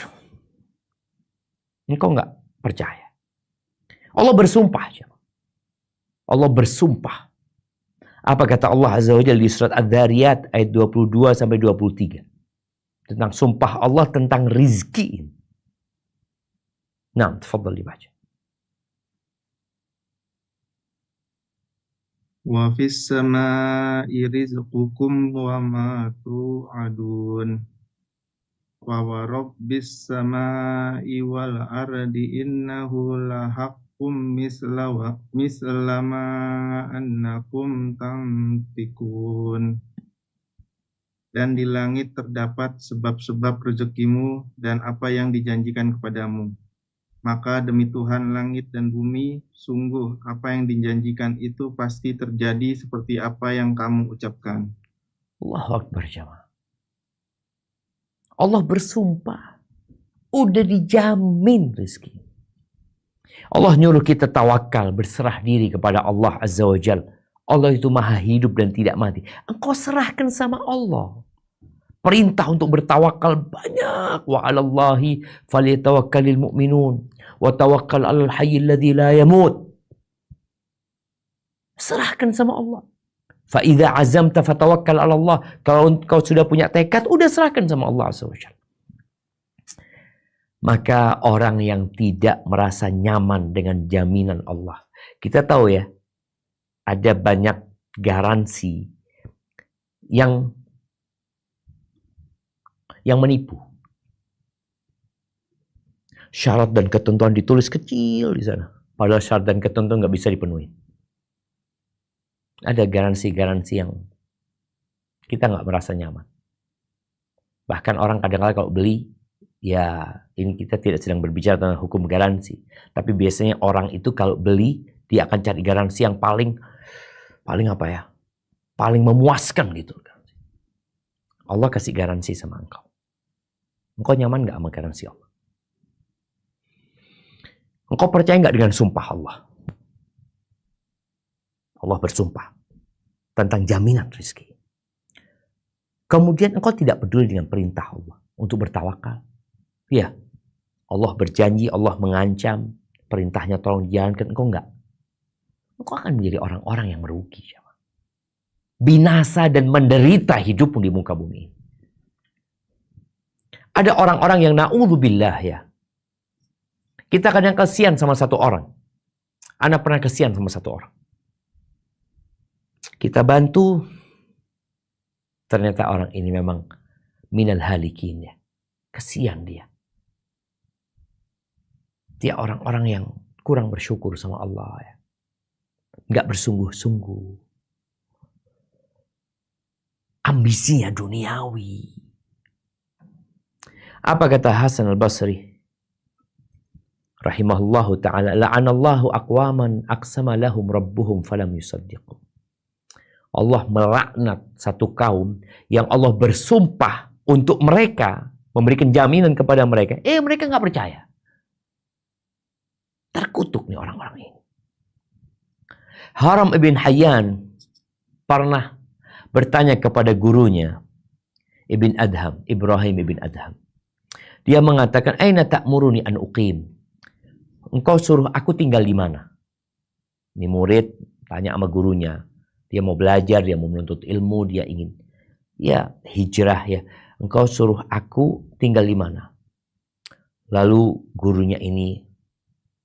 engkau nggak percaya. Allah bersumpah. Allah bersumpah. Apa kata Allah Azza wa Jalla di surat Adz-Dzariyat ayat 22 sampai 23 tentang sumpah Allah tentang rizki. Nah, tafadhal dibaca. Wa fis samaa'i rizqukum wa ma tu'adun. Wa rabbis samaa'i wal ardi innahu lahaqqum mislama annakum tantikun. Dan di langit terdapat sebab-sebab rezekimu dan apa yang dijanjikan kepadamu. Maka demi Tuhan langit dan bumi, sungguh apa yang dijanjikan itu pasti terjadi seperti apa yang kamu ucapkan. Allahu Akbar jamaah. Allah bersumpah. Udah dijamin rezeki. Allah nyuruh kita tawakal, berserah diri kepada Allah Azza wa Jal. Allah itu maha hidup dan tidak mati. Engkau serahkan sama Allah. Perintah untuk bertawakal banyak. Wa 'alallahi falyatawakkalul mu'minun. Wa tawakkal 'alal hayyil ladzi la yamut. Serahkan sama Allah. Fa idza azamta fatawakkal 'ala Allah. Kalau engkau sudah punya tekad, udah serahkan sama Allah Azza wa Jalla. Maka orang yang tidak merasa nyaman dengan jaminan Allah. Kita tahu ya, ada banyak garansi yang menipu. Syarat dan ketentuan ditulis kecil di sana. Padahal syarat dan ketentuan nggak bisa dipenuhi. Ada garansi-garansi yang kita nggak merasa nyaman. Bahkan orang kadang-kadang kalau beli, ya ini kita tidak sedang berbicara tentang hukum garansi. Tapi biasanya orang itu kalau beli, dia akan cari garansi yang paling apa ya? Paling memuaskan gitu. Allah kasih garansi sama engkau. Engkau nyaman nggak sama garansi Allah? Engkau percaya nggak dengan sumpah Allah? Allah bersumpah tentang jaminan rezeki. Kemudian engkau tidak peduli dengan perintah Allah untuk bertawakal. Ya, Allah berjanji, Allah mengancam, perintahnya tolong dijalankan, engkau enggak. Engkau akan menjadi orang-orang yang merugi. Binasa dan menderita hidupmu di muka bumi. Ada orang-orang yang na'udzubillah ya. Kita kadang kasihan sama satu orang. Ana pernah kasihan sama satu orang. Kita bantu, ternyata orang ini memang minal halikin ya. Kasihan dia. Dia orang-orang yang kurang bersyukur sama Allah ya. Nggak bersungguh-sungguh. Ambisinya duniawi. Apa kata Hasan al-Basri? Rahimahullahu ta'ala. La'anallahu aqwaman aqsama lahum rabbuhum falam yusaddiqu. Allah melaknat satu kaum yang Allah bersumpah untuk mereka, memberikan jaminan kepada mereka. Mereka nggak percaya. Terkutuk nih orang-orang ini. Haram ibn Hayyan pernah bertanya kepada gurunya Ibn Adham, Ibrahim ibn Adham. Dia mengatakan, "Aina ta'muruni an uqim?" Engkau suruh aku tinggal di mana? Ini murid tanya sama gurunya. Dia mau belajar, dia mau menuntut ilmu, dia ingin hijrah ya. Engkau suruh aku tinggal di mana? Lalu gurunya ini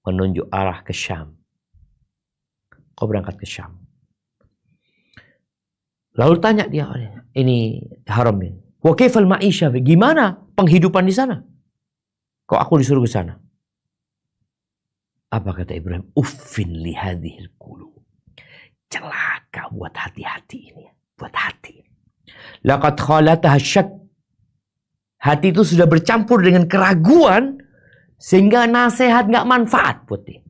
menunjuk arah ke Syam. Kau berangkat ke Syam. Lalu tanya dia, ini Haram ini. Wa kaifal ma'isha? Gimana penghidupan di sana? Kok aku disuruh ke sana? Apa kata Ibrahim? Uffin li hadhil qulub. Celaka buat hati-hati ini. Buat hati. Laqad khalataha syak. Hati itu sudah bercampur dengan keraguan. Sehingga nasihat gak manfaat buat dia.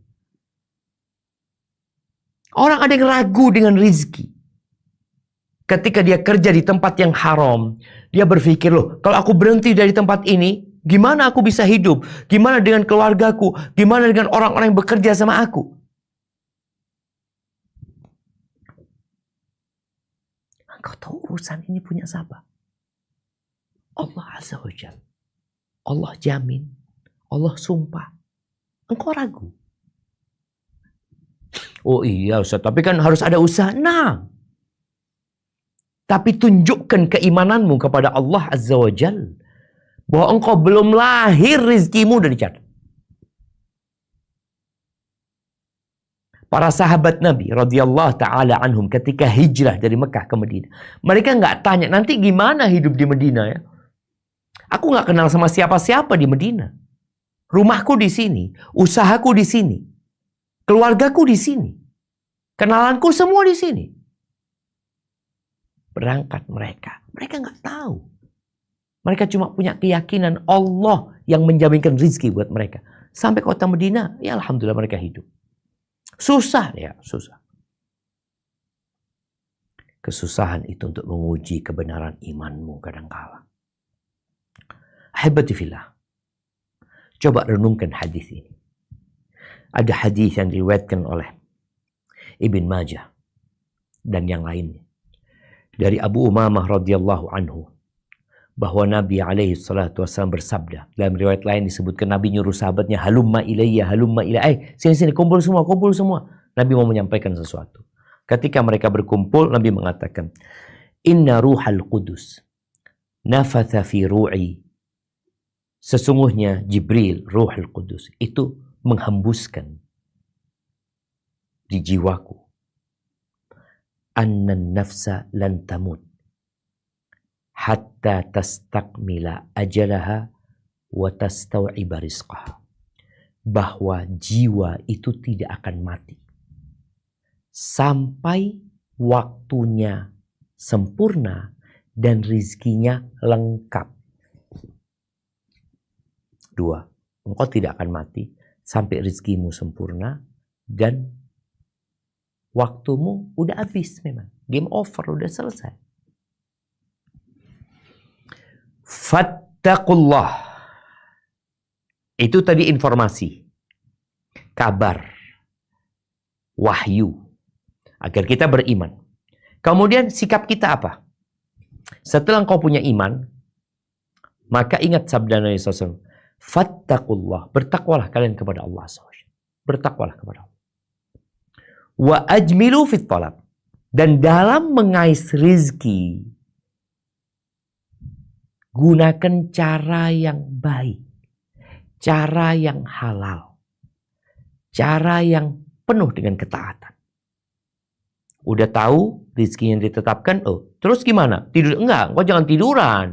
Orang ada yang ragu dengan rizki. Ketika dia kerja di tempat yang haram. Dia berpikir, loh kalau aku berhenti dari tempat ini. Gimana aku bisa hidup? Gimana dengan keluargaku? Gimana dengan orang-orang yang bekerja sama aku? Engkau tahu urusan ini punya siapa? Allah Azza wa Jalla. Allah jamin, Allah sumpah. Engkau ragu. Oh iya Ustaz, tapi kan harus ada usaha. Nah, tapi tunjukkan keimananmu kepada Allah Azza wa Jal. Bahwa engkau belum lahir, rizkimu udah dicatat. Para sahabat Nabi radhiyallahu ta'ala anhum ketika hijrah dari Mekah ke Madinah. Mereka nggak tanya, nanti gimana hidup di Madinah ya? Aku nggak kenal sama siapa-siapa di Madinah. Rumahku di sini, usahaku di sini, keluargaku di sini, kenalanku semua di sini. Berangkat mereka nggak tahu. Mereka cuma punya keyakinan Allah yang menjaminkan rizki buat mereka. Sampai kota Madinah, ya alhamdulillah mereka hidup. Susah ya, susah. Kesusahan itu untuk menguji kebenaran imanmu kadangkala. Ahibati fillah. Coba renungkan hadis ini. Ada hadis yang diriwayatkan oleh Ibn Majah dan yang lainnya. Dari Abu Umamah radhiyallahu anhu. Bahwa Nabi alaihi salatu wassalam bersabda. Dalam riwayat lain disebutkan Nabi nyuruh sahabatnya, halumma ilayya, sini kumpul semua. Nabi mau menyampaikan sesuatu. Ketika mereka berkumpul, Nabi mengatakan, Inna ruhal qudus nafatha fi ru'i. Sesungguhnya Jibril, ruhul qudus, itu menghembuskan di jiwaku. Annan nafsa lan tamut. Hatta tastakmila ajalaha wa tastau'iba rizqaha. Bahwa jiwa itu tidak akan mati sampai waktunya sempurna dan rizkinya lengkap. 2. Engkau tidak akan mati sampai rizkimu sempurna dan waktumu udah habis memang. Game over, udah selesai. Fattaqullah. Itu tadi informasi, kabar, wahyu, agar kita beriman. Kemudian sikap kita apa? Setelah engkau punya iman, maka ingat sabda Nabi SAW. Fattaqullah. Bertakwalah kalian kepada Allah SWT. Bertakwalah kepada Allah. Wa ajmilu fit talab. Dan dalam mengais rizki, gunakan cara yang baik, cara yang halal, cara yang penuh dengan ketaatan. Udah tahu rezeki yang ditetapkan, terus gimana? Tidur? Enggak, engkau jangan tiduran.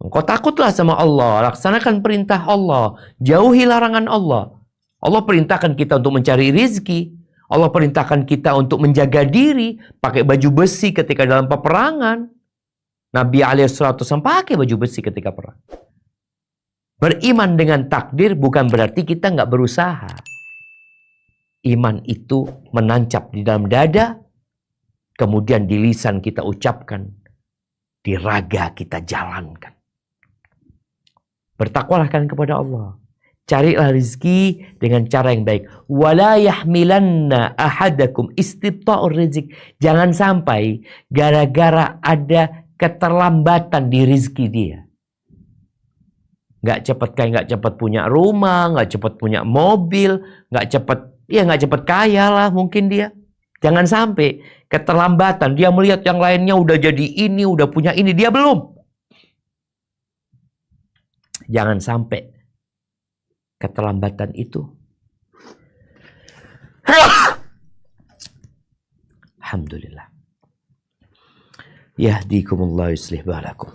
Engkau takutlah sama Allah, laksanakan perintah Allah, jauhi larangan Allah. Allah perintahkan kita untuk mencari rezeki. Allah perintahkan kita untuk menjaga diri, pakai baju besi ketika dalam peperangan. Nabi alaihissalatu pakai baju besi ketika perang. Beriman dengan takdir bukan berarti kita nggak berusaha. Iman itu menancap di dalam dada, kemudian di lisan kita ucapkan, di raga kita jalankan. Bertakwalah kalian kepada Allah. Carilah rezeki dengan cara yang baik. Wala yahmilanna ahadakum istibta'ur rizq. Jangan sampai gara-gara ada keterlambatan di rizki dia. Nggak cepat punya rumah, nggak cepat punya mobil, nggak cepat kaya lah mungkin dia. Jangan sampai keterlambatan. Dia melihat yang lainnya udah jadi ini, udah punya ini, dia belum. Jangan sampai keterlambatan itu. Alhamdulillah. Yahdikumullah yuslih balakum.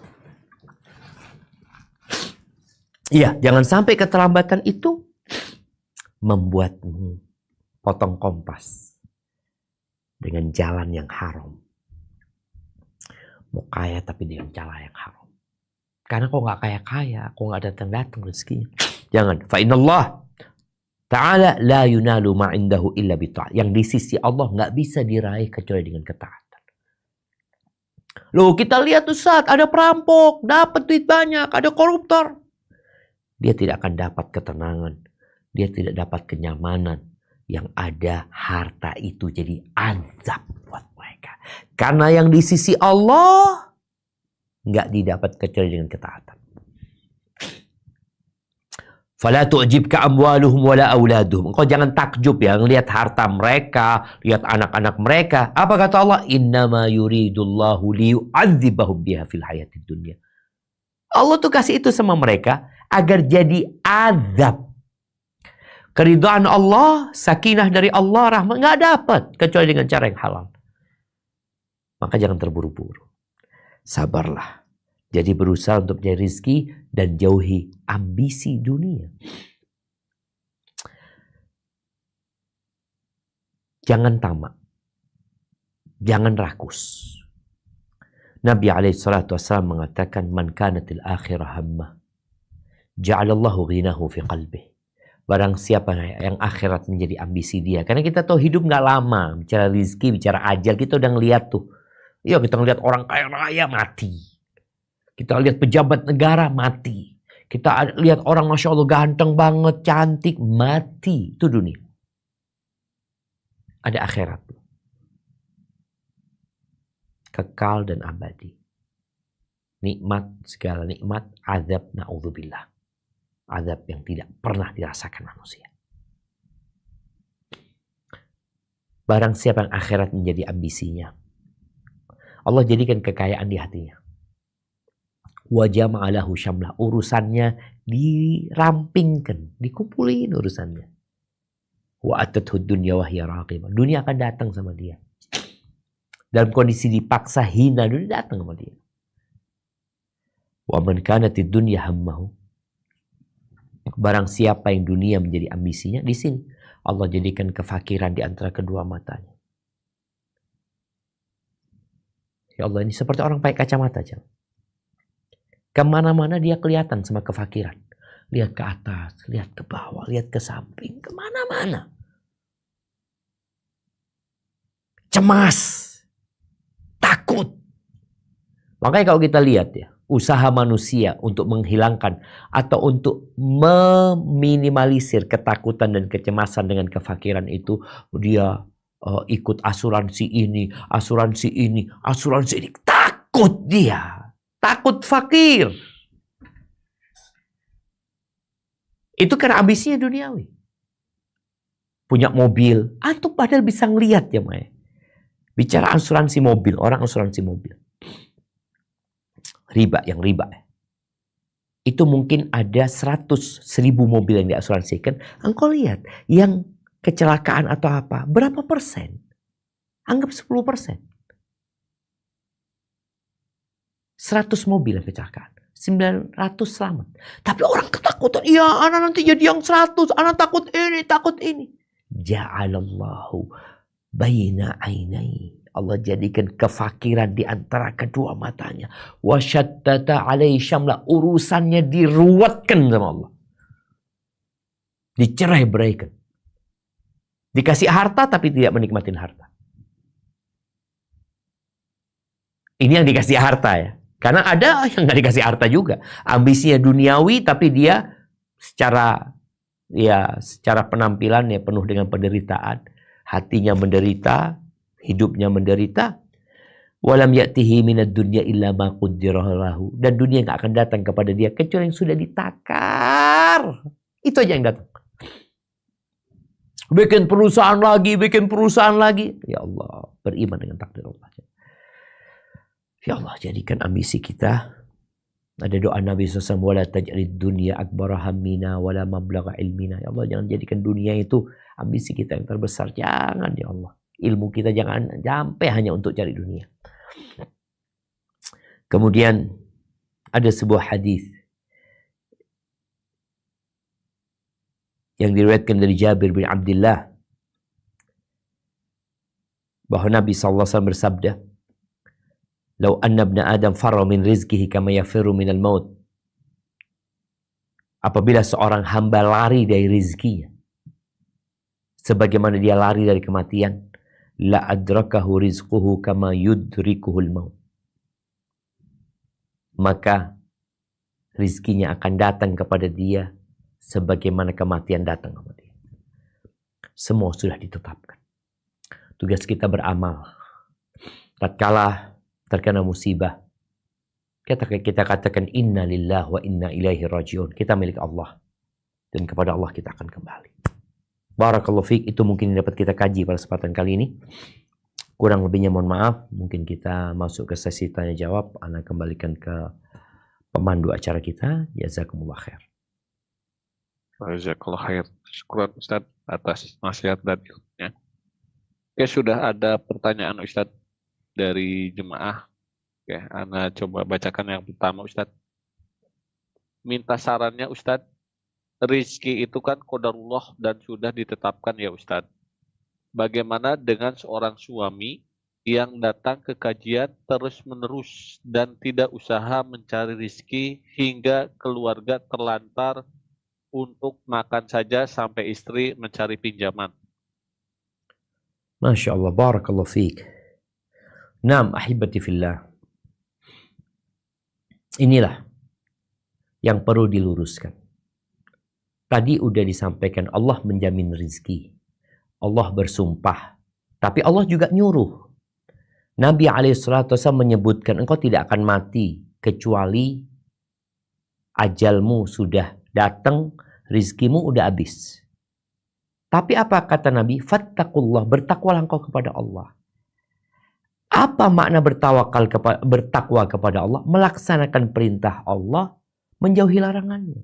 Iya, jangan sampai keterlambatan itu membuatmu potong kompas dengan jalan yang haram. Mau kaya tapi dengan cara yang haram. Karena kok nggak kaya-kaya, kok nggak datang-datang rezekinya. Jangan. Fa innallah ta'ala la yunalu ma indahu illa bita'ah. Yang di sisi Allah nggak bisa diraih kecuali dengan ketaatan. Loh, kita lihat Ustaz, ada perampok, dapat duit banyak, ada koruptor. Dia tidak akan dapat ketenangan. Dia tidak dapat kenyamanan. Yang ada harta itu jadi azab buat mereka. Karena yang di sisi Allah nggak didapat kecuali dengan ketaatan. Fala tu'jibka amwaluhum wala auladuhum. Engkau jangan takjub ya ngelihat harta mereka, lihat anak-anak mereka. Apa kata Allah? Innama yuridullahu liyu'adzibahum biha fil hayatid dunya. Allah tuh kasih itu sama mereka agar jadi azab. Keridhaan Allah, sakinah dari Allah, rahmat nggak dapat kecuali dengan cara yang halal. Maka jangan terburu-buru. Sabarlah. Jadi berusaha untuk mencari rezeki dan jauhi ambisi dunia. Jangan tamak. Jangan rakus. Nabi SAW mengatakan, Man kanatil akhirah hammah, ja'alallahu ghinahu fi qalbih. Barang siapa yang akhirat menjadi ambisi dia. Karena kita tahu hidup nggak lama. Bicara rezeki, bicara ajal, kita udah ngeliat tuh. Ya kita ngeliat orang kaya raya mati. Kita lihat pejabat negara mati. Kita lihat orang Masya Allah ganteng banget, cantik, mati. Itu dunia. Ada akhirat. Kekal dan abadi. Nikmat, segala nikmat, azab, na'udzubillah. Azab yang tidak pernah dirasakan manusia. Barang siapa yang akhirat menjadi ambisinya, Allah jadikan kekayaan di hatinya. Wa jama'alahu syamlah, urusannya dirampingkan, dikumpulin urusannya. Wa atathu dunya wa hiya raqibah, dunia akan datang sama dia. Dalam kondisi dipaksa hina, dunia datang sama dia. Wa man kanatid dunya hammahu, barang siapa yang dunia menjadi ambisinya, di sini Allah jadikan kefakiran di antara kedua matanya. Ya Allah, ini seperti orang pakai kacamata, jangan. Kemana-mana dia kelihatan sama kefakiran. Lihat ke atas, lihat ke bawah, lihat ke samping, kemana-mana. Cemas, takut. Makanya kalau kita lihat ya, usaha manusia untuk menghilangkan atau untuk meminimalisir ketakutan dan kecemasan dengan kefakiran itu, dia ikut asuransi ini, asuransi ini, asuransi ini. Takut dia. Takut fakir. Itu karena ambisinya duniawi. Punya mobil. Antum padahal bisa ngelihat ya, Maya. Bicara asuransi mobil. Orang asuransi mobil. Riba, yang riba. Itu mungkin ada 100.000 mobil yang diasuransikan. Engkau lihat. Yang kecelakaan atau apa. Berapa persen? Anggap 10%. 100 mobil yang kecelakaan, 900 selamat. Tapi orang ketakutan, iya anak nanti jadi yang 100, anak takut ini, takut ini. Ja'alallahu baina ainai. Allah jadikan kefakiran di antara kedua matanya. Wa syattata alaihi syamla, urusannya diruwetkan sama Allah. Dicerai-beraikan. Dikasih harta tapi tidak menikmatin harta. Ini yang dikasih harta ya. Karena ada yang nggak dikasih harta juga. Ambisinya duniawi tapi dia secara penampilan ya penuh dengan penderitaan. Hatinya menderita, hidupnya menderita. Walam ya'tihi minad dunya illa ma qaddara lahu. Dan dunia nggak akan datang kepada dia kecuali yang sudah ditakar. Itu aja yang datang. Bikin perusahaan lagi. Ya Allah, beriman dengan takdir Allah. Ya Allah, jadikan ambisi kita. Ada doa Nabi SAW, wala taj'alid dunya akbara hammina wala mablagha ilmina. Ya Allah, jangan jadikan dunia itu ambisi kita yang terbesar. Jangan ya Allah. Ilmu kita jangan sampai hanya untuk cari dunia. Kemudian ada sebuah hadis yang diriwayatkan dari Jabir bin Abdullah bahwa Nabi SAW bersabda, Lau anna ibna Adam farra min rizkihi kama yafiru minal maut. Apabila seorang hamba lari dari rizkinya, sebagaimana dia lari dari kematian, la adrakahu rizquhu kama yudrikuhul maut. Maka rizkinya akan datang kepada dia sebagaimana kematian datang kepada dia. Semua sudah ditetapkan. Tugas kita beramal. Tatkala terkena musibah, kita katakan inna lillahi wa inna ilaihi rajiun. Kita milik Allah. dan kepada Allah kita akan kembali. Barakallahu fiik, itu mungkin yang dapat kita kaji pada kesempatan kali ini. Kurang lebihnya mohon maaf, mungkin kita masuk ke sesi tanya jawab. Ana kembalikan ke pemandu acara kita. Jazakumullah khair. Jazakallah khair. Syukran Ustaz atas nasihat dan ilmunya. Oke, sudah ada pertanyaan Ustaz dari jemaah. Oke, Ana coba bacakan yang pertama Ustaz. Minta sarannya Ustaz. Rizki itu kan qadarullah dan sudah ditetapkan ya Ustadz. Bagaimana dengan seorang suami yang datang ke kajian terus-menerus dan tidak usaha mencari rizki hingga keluarga terlantar untuk makan saja sampai istri mencari pinjaman? Masya Allah, barakallahu fiik. Naam, ahibati fillah. Inilah yang perlu diluruskan. Tadi udah disampaikan Allah menjamin rizki. Allah bersumpah. Tapi Allah juga nyuruh. Nabi SAW menyebutkan engkau tidak akan mati kecuali ajalmu sudah datang, rizkimu udah habis. Tapi apa kata Nabi? Fattaqullah, bertakwalah engkau kepada Allah. Apa makna bertakwa kepada Allah? Melaksanakan perintah Allah, menjauhi larangannya.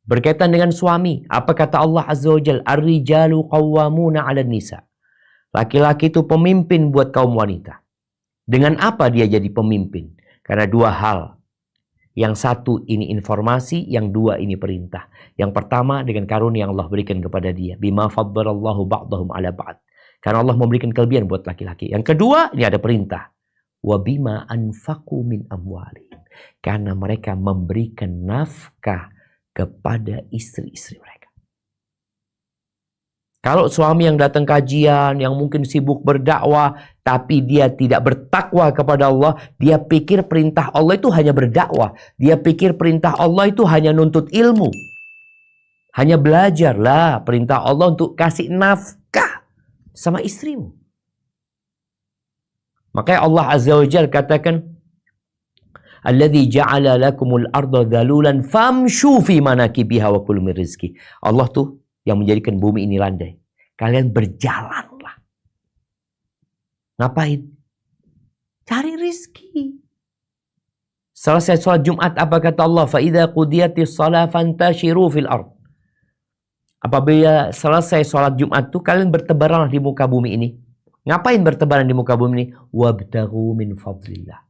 Berkaitan dengan suami, apa kata Allah Azza wa Jalla? Ar-rijalu qawwamuna 'alan nisa. Laki-laki itu pemimpin buat kaum wanita. Dengan apa dia jadi pemimpin? Karena dua hal. Yang satu ini informasi, yang dua ini perintah. Yang pertama dengan karunia yang Allah berikan kepada dia. Bima faddalallahu ba'dahum 'ala ba'd. Karena Allah memberikan kelebihan buat laki-laki. Yang kedua, ini ada perintah. Wa bima anfaqu min amwalihim. Karena mereka memberikan nafkah kepada istri-istri mereka. Kalau suami yang datang kajian, yang mungkin sibuk berdakwah, tapi dia tidak bertakwa kepada Allah, dia pikir perintah Allah itu hanya berdakwah. Dia pikir perintah Allah itu hanya nuntut ilmu. Hanya belajar. Lah, perintah Allah untuk kasih nafkah sama istrimu. Makanya Allah Azza wa Jalla katakan, Alladzi ja'ala lakumul arda dhalulan famshu fi manakibiha wa kulu min rizki. Allah tuh yang menjadikan bumi ini landai. Kalian berjalanlah. Ngapain? Cari rizki. Selesai sholat Jumat, apa kata Allah? Fa idza qudiyatis shalah fantashiru fil ard. Apabila selesai sholat Jumat tuh kalian bertebaranlah di muka bumi ini. Ngapain bertebaran di muka bumi ini? Wabtaghu min fadlillah.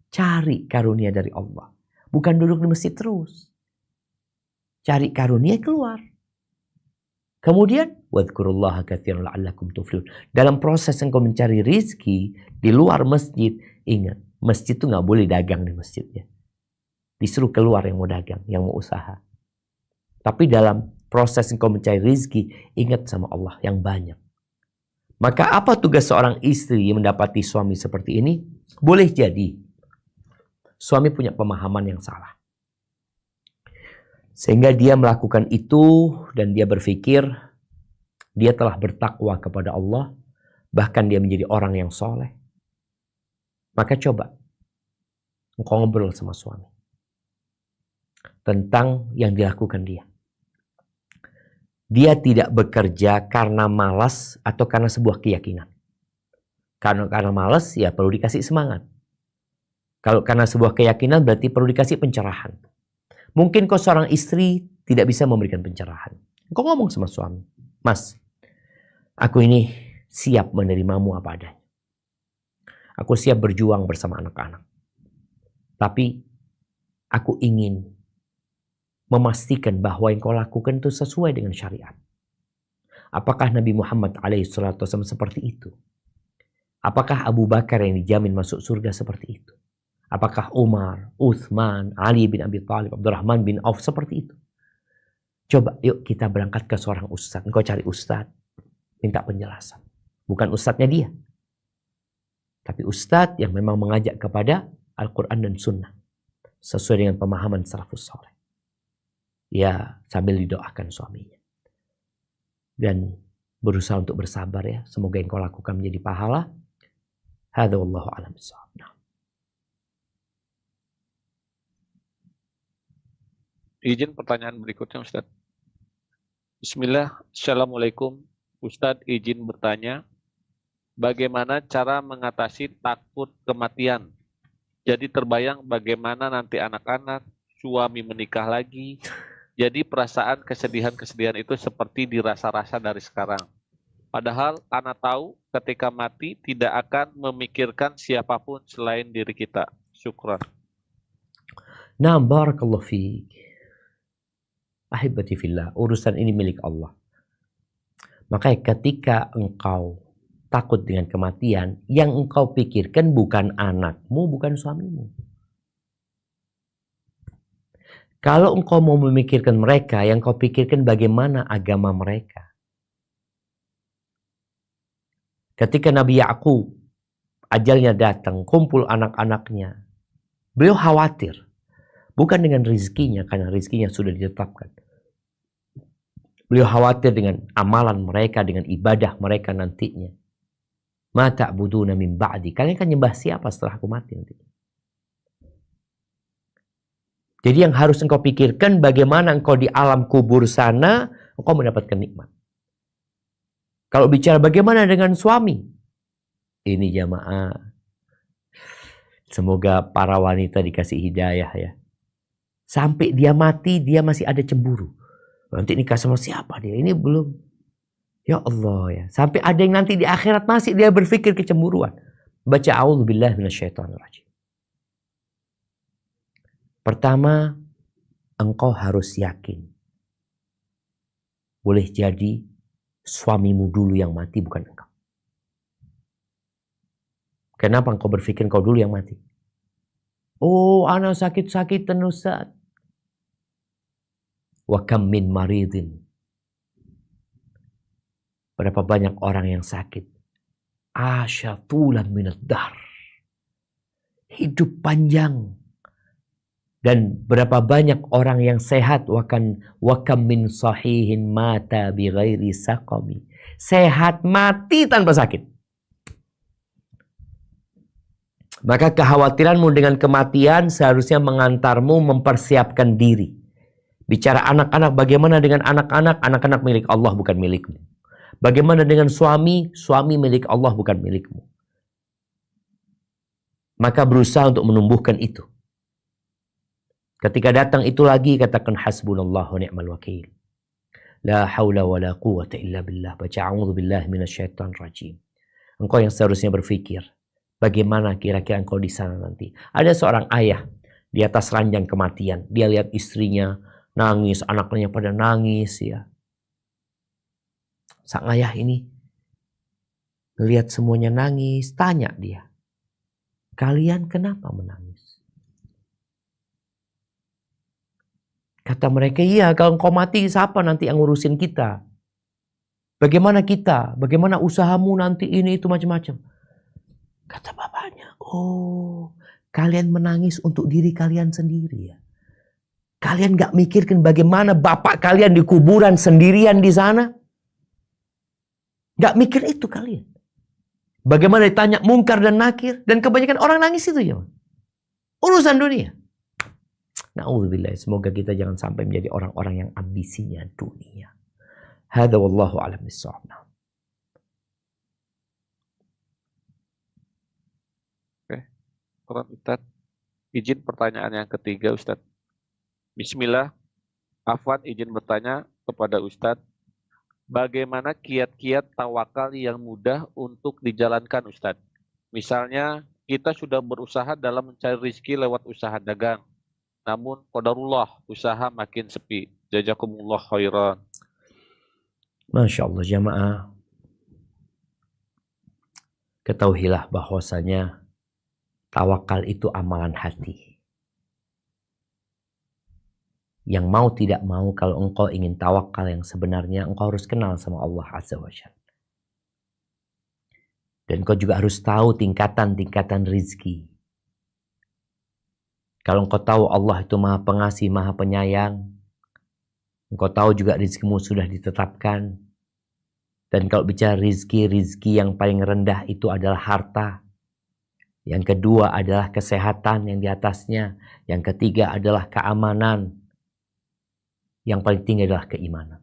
Cari karunia dari Allah. Bukan duduk di masjid terus. Cari karunia keluar. Kemudian, wadhkurullaha katsiran la'allakum tuflihun. Dalam proses engkau mencari rizki di luar masjid, ingat, masjid itu nggak boleh dagang di masjidnya. Disuruh keluar yang mau dagang, yang mau usaha. Tapi dalam proses engkau mencari rizki, ingat sama Allah yang banyak. Maka apa tugas seorang istri yang mendapati suami seperti ini? Boleh jadi suami punya pemahaman yang salah. Sehingga dia melakukan itu dan dia berpikir dia telah bertakwa kepada Allah. Bahkan dia menjadi orang yang soleh. Maka coba engkau ngobrol sama suami tentang yang dilakukan dia. Dia tidak bekerja karena malas atau karena sebuah keyakinan. Karena malas ya perlu dikasih semangat. Kalau karena sebuah keyakinan berarti perlu dikasih pencerahan. Mungkin kau seorang istri tidak bisa memberikan pencerahan. Kau ngomong sama suami, Mas, aku ini siap menerimamu apa adanya. Aku siap berjuang bersama anak-anak. Tapi aku ingin memastikan bahwa yang kau lakukan itu sesuai dengan syariat. Apakah Nabi Muhammad SAW seperti itu? Apakah Abu Bakar yang dijamin masuk surga seperti itu? Apakah Umar, Uthman, Ali bin Abi Thalib, Abdurrahman bin Auf seperti itu? Coba yuk kita berangkat ke seorang ustadz. Engkau cari ustadz, minta penjelasan. Bukan ustadznya dia. Tapi ustadz yang memang mengajak kepada Al-Quran dan Sunnah. Sesuai dengan pemahaman salafus saleh. Ya sambil didoakan suaminya. Dan berusaha untuk bersabar ya. Semoga yang kau lakukan menjadi pahala. Hadza wallahu a'lam bishawab. Izin pertanyaan berikutnya Ustaz. Bismillah, Assalamualaikum. Ustadz izin bertanya, bagaimana cara mengatasi takut kematian? Jadi terbayang bagaimana nanti anak-anak, suami menikah lagi. Jadi perasaan kesedihan-kesedihan itu seperti dirasa-rasa dari sekarang. Padahal anak tahu ketika mati tidak akan memikirkan siapapun selain diri kita. Syukran. Nah, barakallahu fiik. Ahibati fillah, urusan ini milik Allah. Makanya ketika engkau takut dengan kematian, yang engkau pikirkan bukan anakmu, bukan suamimu. Kalau engkau mau memikirkan mereka, yang kau pikirkan bagaimana agama mereka. Ketika Nabi Ya'qub ajalnya datang, kumpul anak-anaknya, beliau khawatir. Bukan dengan rizkinya, karena rizkinya sudah ditetapkan. Beliau khawatir dengan amalan mereka, dengan ibadah mereka nantinya. Ma ta'buduna min ba'di. Kalian akan nyembah siapa setelah aku mati nanti? Jadi yang harus engkau pikirkan bagaimana engkau di alam kubur sana, engkau mendapatkan nikmat. Kalau bicara bagaimana dengan suami, ini jamaah. Semoga para wanita dikasih hidayah ya. Sampai dia mati, dia masih ada cemburu. Nanti nikah sama siapa dia? Ini belum. Ya Allah ya. Sampai ada yang nanti di akhirat masih dia berpikir kecemburuan. Baca a'udzubillahi minasyaitonirrajim. Pertama, engkau harus yakin. Boleh jadi suamimu dulu yang mati, bukan engkau. Kenapa engkau berpikir engkau dulu yang mati? Oh, anak sakit-sakitan Ustaz. Wa kam min maridin. Berapa banyak orang yang sakit. Asyatulan minad dahr. Hidup panjang. Dan berapa banyak orang yang sehat. Wa kam min sahihin mata bi ghairi saqami. Sehat mati tanpa sakit. Maka kekhawatiranmu dengan kematian seharusnya mengantarmu mempersiapkan diri. Bicara anak-anak, bagaimana dengan anak-anak? Anak-anak milik Allah, bukan milikmu. Bagaimana dengan suami? Suami milik Allah, bukan milikmu. Maka berusaha untuk menumbuhkan itu. Ketika datang itu lagi, katakan hasbunallahu wa ni'mal wakil. La hawla wa la quwwata illa billah. Baca a'udzubillahi minasyaitonirrajim. Engkau yang seharusnya berpikir, bagaimana kira-kira engkau di sana nanti? Ada seorang ayah di atas ranjang kematian. Dia lihat istrinya nangis, anaknya pada nangis ya. Sang ayah ini lihat semuanya nangis, tanya dia, kalian kenapa menangis? Kata mereka, iya kalau engkau mati siapa nanti yang ngurusin kita? Bagaimana kita? Bagaimana usahamu nanti ini itu macam-macam? Kata bapaknya, oh kalian menangis untuk diri kalian sendiri ya. Kalian gak mikirkan bagaimana bapak kalian di kuburan sendirian di sana? Gak mikir itu kalian. Bagaimana ditanya mungkar dan nakir. Dan kebanyakan orang nangis itu ya. Urusan dunia. Na'udzubillah. Semoga kita jangan sampai menjadi orang-orang yang ambisinya dunia. Hadza wallahu a'lam bissawab. Oke. Ustaz, izin pertanyaan yang ketiga Ustaz. Bismillah, Afwan izin bertanya kepada Ustadz, bagaimana kiat-kiat tawakal yang mudah untuk dijalankan Ustadz? Misalnya, kita sudah berusaha dalam mencari rezeki lewat usaha dagang, namun qadarullah usaha makin sepi. Jazakumullah khairan. Masya Allah jamaah. Ketahuilah bahwasanya tawakal itu amalan hati. Yang mau tidak mau, kalau engkau ingin tawakal yang sebenarnya, engkau harus kenal sama Allah Azza wa Jalla. Dan engkau juga harus tahu tingkatan-tingkatan rizki. Kalau engkau tahu Allah itu maha pengasih, maha penyayang, engkau tahu juga rizkimu sudah ditetapkan. Dan kalau bicara rizki yang paling rendah itu adalah harta. Yang kedua adalah kesehatan yang di atasnya. Yang ketiga adalah keamanan. yang paling tinggi adalah keimanan.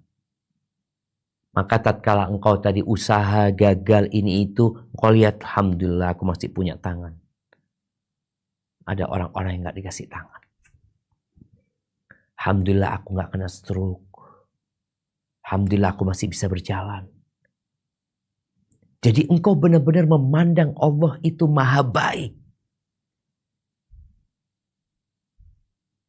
Maka tatkala engkau tadi usaha gagal ini itu, engkau lihat, alhamdulillah aku masih punya tangan. Ada orang-orang yang gak dikasih tangan. Alhamdulillah aku gak kena stroke. Alhamdulillah aku masih bisa berjalan. Jadi engkau benar-benar memandang Allah itu maha baik.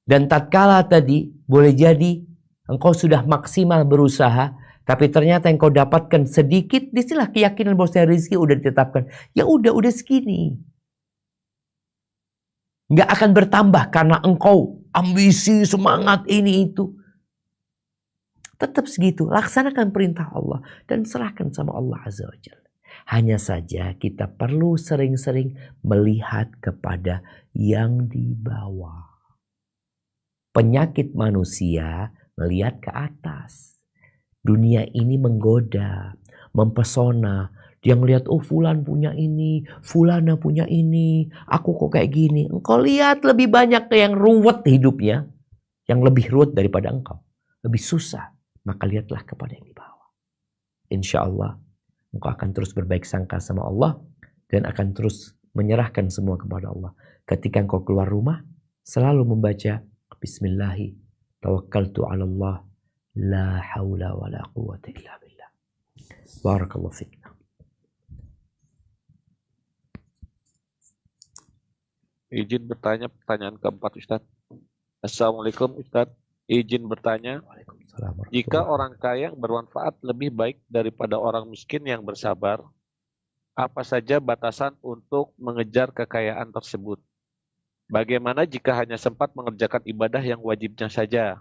Dan tatkala tadi boleh jadi engkau sudah maksimal berusaha, tapi ternyata yang kau dapatkan sedikit, disinilah keyakinan bahwa rezeki udah ditetapkan. Ya udah segini. Nggak akan bertambah karena engkau ambisi, semangat ini itu. Tetap segitu. Laksanakan perintah Allah dan serahkan sama Allah Azza wa Jalla. Hanya saja kita perlu sering-sering melihat kepada yang di bawah. Penyakit manusia melihat ke atas. Dunia ini menggoda, mempesona. Dia ngelihat, oh fulan punya ini, fulana punya ini, aku kok kayak gini. Engkau lihat lebih banyak yang ruwet hidupnya, yang lebih ruwet daripada engkau. Lebih susah, maka lihatlah kepada yang di bawah. Insya Allah, engkau akan terus berbaik sangka sama Allah, dan akan terus menyerahkan semua kepada Allah. Ketika engkau keluar rumah, selalu membaca, Bismillahi, tawakkaltu ala Allah, la hawla wa la quwwata illa billah. Barakallahu fiik. Izin bertanya pertanyaan keempat, Ustaz. Assalamualaikum, Ustaz. Izin bertanya, jika orang kaya yang bermanfaat lebih baik daripada orang miskin yang bersabar, apa saja batasan untuk mengejar kekayaan tersebut? Bagaimana jika hanya sempat mengerjakan ibadah yang wajibnya saja?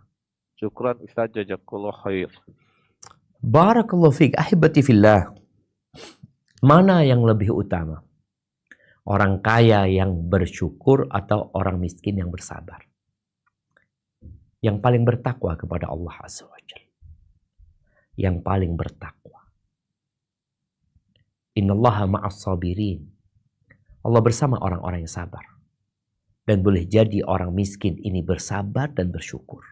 Syukran Ustaz, jazakallahu khair. Barakallahu fiik, ahibati fillah. Mana yang lebih utama? Orang kaya yang bersyukur atau orang miskin yang bersabar? Yang paling bertakwa kepada Allah Azza wa Jalla. Yang paling bertakwa. Innallaha ma'as sabirin. Allah bersama orang-orang yang sabar. Dan boleh jadi orang miskin ini bersabar dan bersyukur.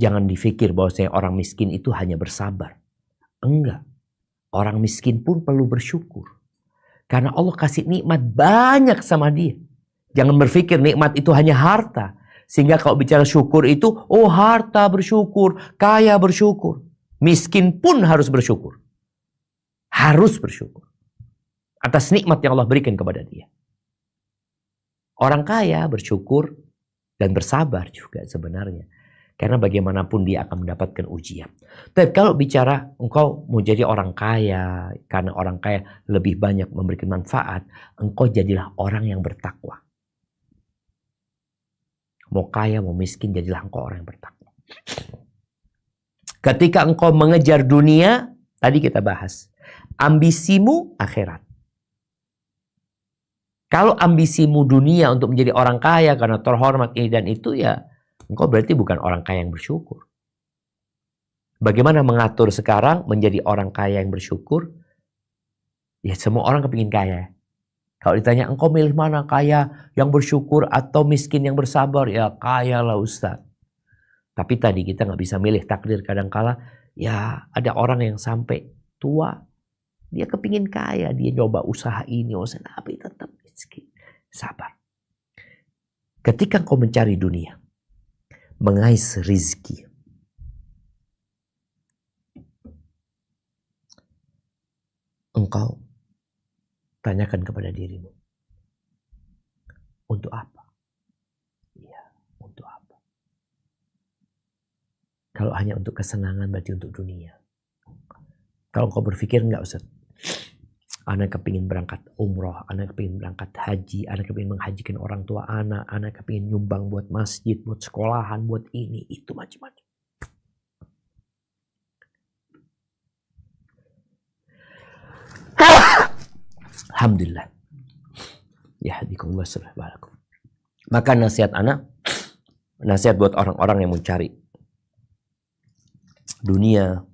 Jangan dipikir bahwa orang miskin itu hanya bersabar. Enggak. Orang miskin pun perlu bersyukur. Karena Allah kasih nikmat banyak sama dia. Jangan berpikir nikmat itu hanya harta. Sehingga kalau bicara syukur itu, oh harta bersyukur, kaya bersyukur. Miskin pun harus bersyukur. Harus bersyukur. Atas nikmat yang Allah berikan kepada dia. Orang kaya bersyukur dan bersabar juga sebenarnya. Karena bagaimanapun dia akan mendapatkan ujian. Tapi kalau bicara engkau mau jadi orang kaya, karena orang kaya lebih banyak memberikan manfaat, engkau jadilah orang yang bertakwa. Mau kaya, mau miskin, jadilah engkau orang yang bertakwa. Ketika engkau mengejar dunia, tadi kita bahas, ambisimu akhirat. Kalau ambisimu dunia untuk menjadi orang kaya karena terhormat ini dan itu, ya engkau berarti bukan orang kaya yang bersyukur. Bagaimana mengatur sekarang menjadi orang kaya yang bersyukur? Ya semua orang kepingin kaya. Kalau ditanya engkau milih mana, kaya yang bersyukur atau miskin yang bersabar? Ya kaya lah Ustaz. Tapi tadi kita nggak bisa milih takdir kadangkala. Ya ada orang yang sampai tua, dia kepingin kaya, dia coba usaha ini, usaha tapi tetap miskin. Sabar. Ketika engkau mencari dunia, mengais rizki, engkau tanyakan kepada dirimu, untuk apa? Iya, untuk apa? Kalau hanya untuk kesenangan berarti untuk dunia. Kalau engkau berpikir enggak Ustaz, anak kepingin berangkat umroh, anak kepingin berangkat haji, anak kepingin menghajikan orang tua anak kepingin nyumbang buat masjid, buat sekolahan, buat ini, itu macam-macam. Alhamdulillah. Ya hadikumullah subhanahu. Maka nasihat anak, nasihat buat orang-orang yang mencari dunia.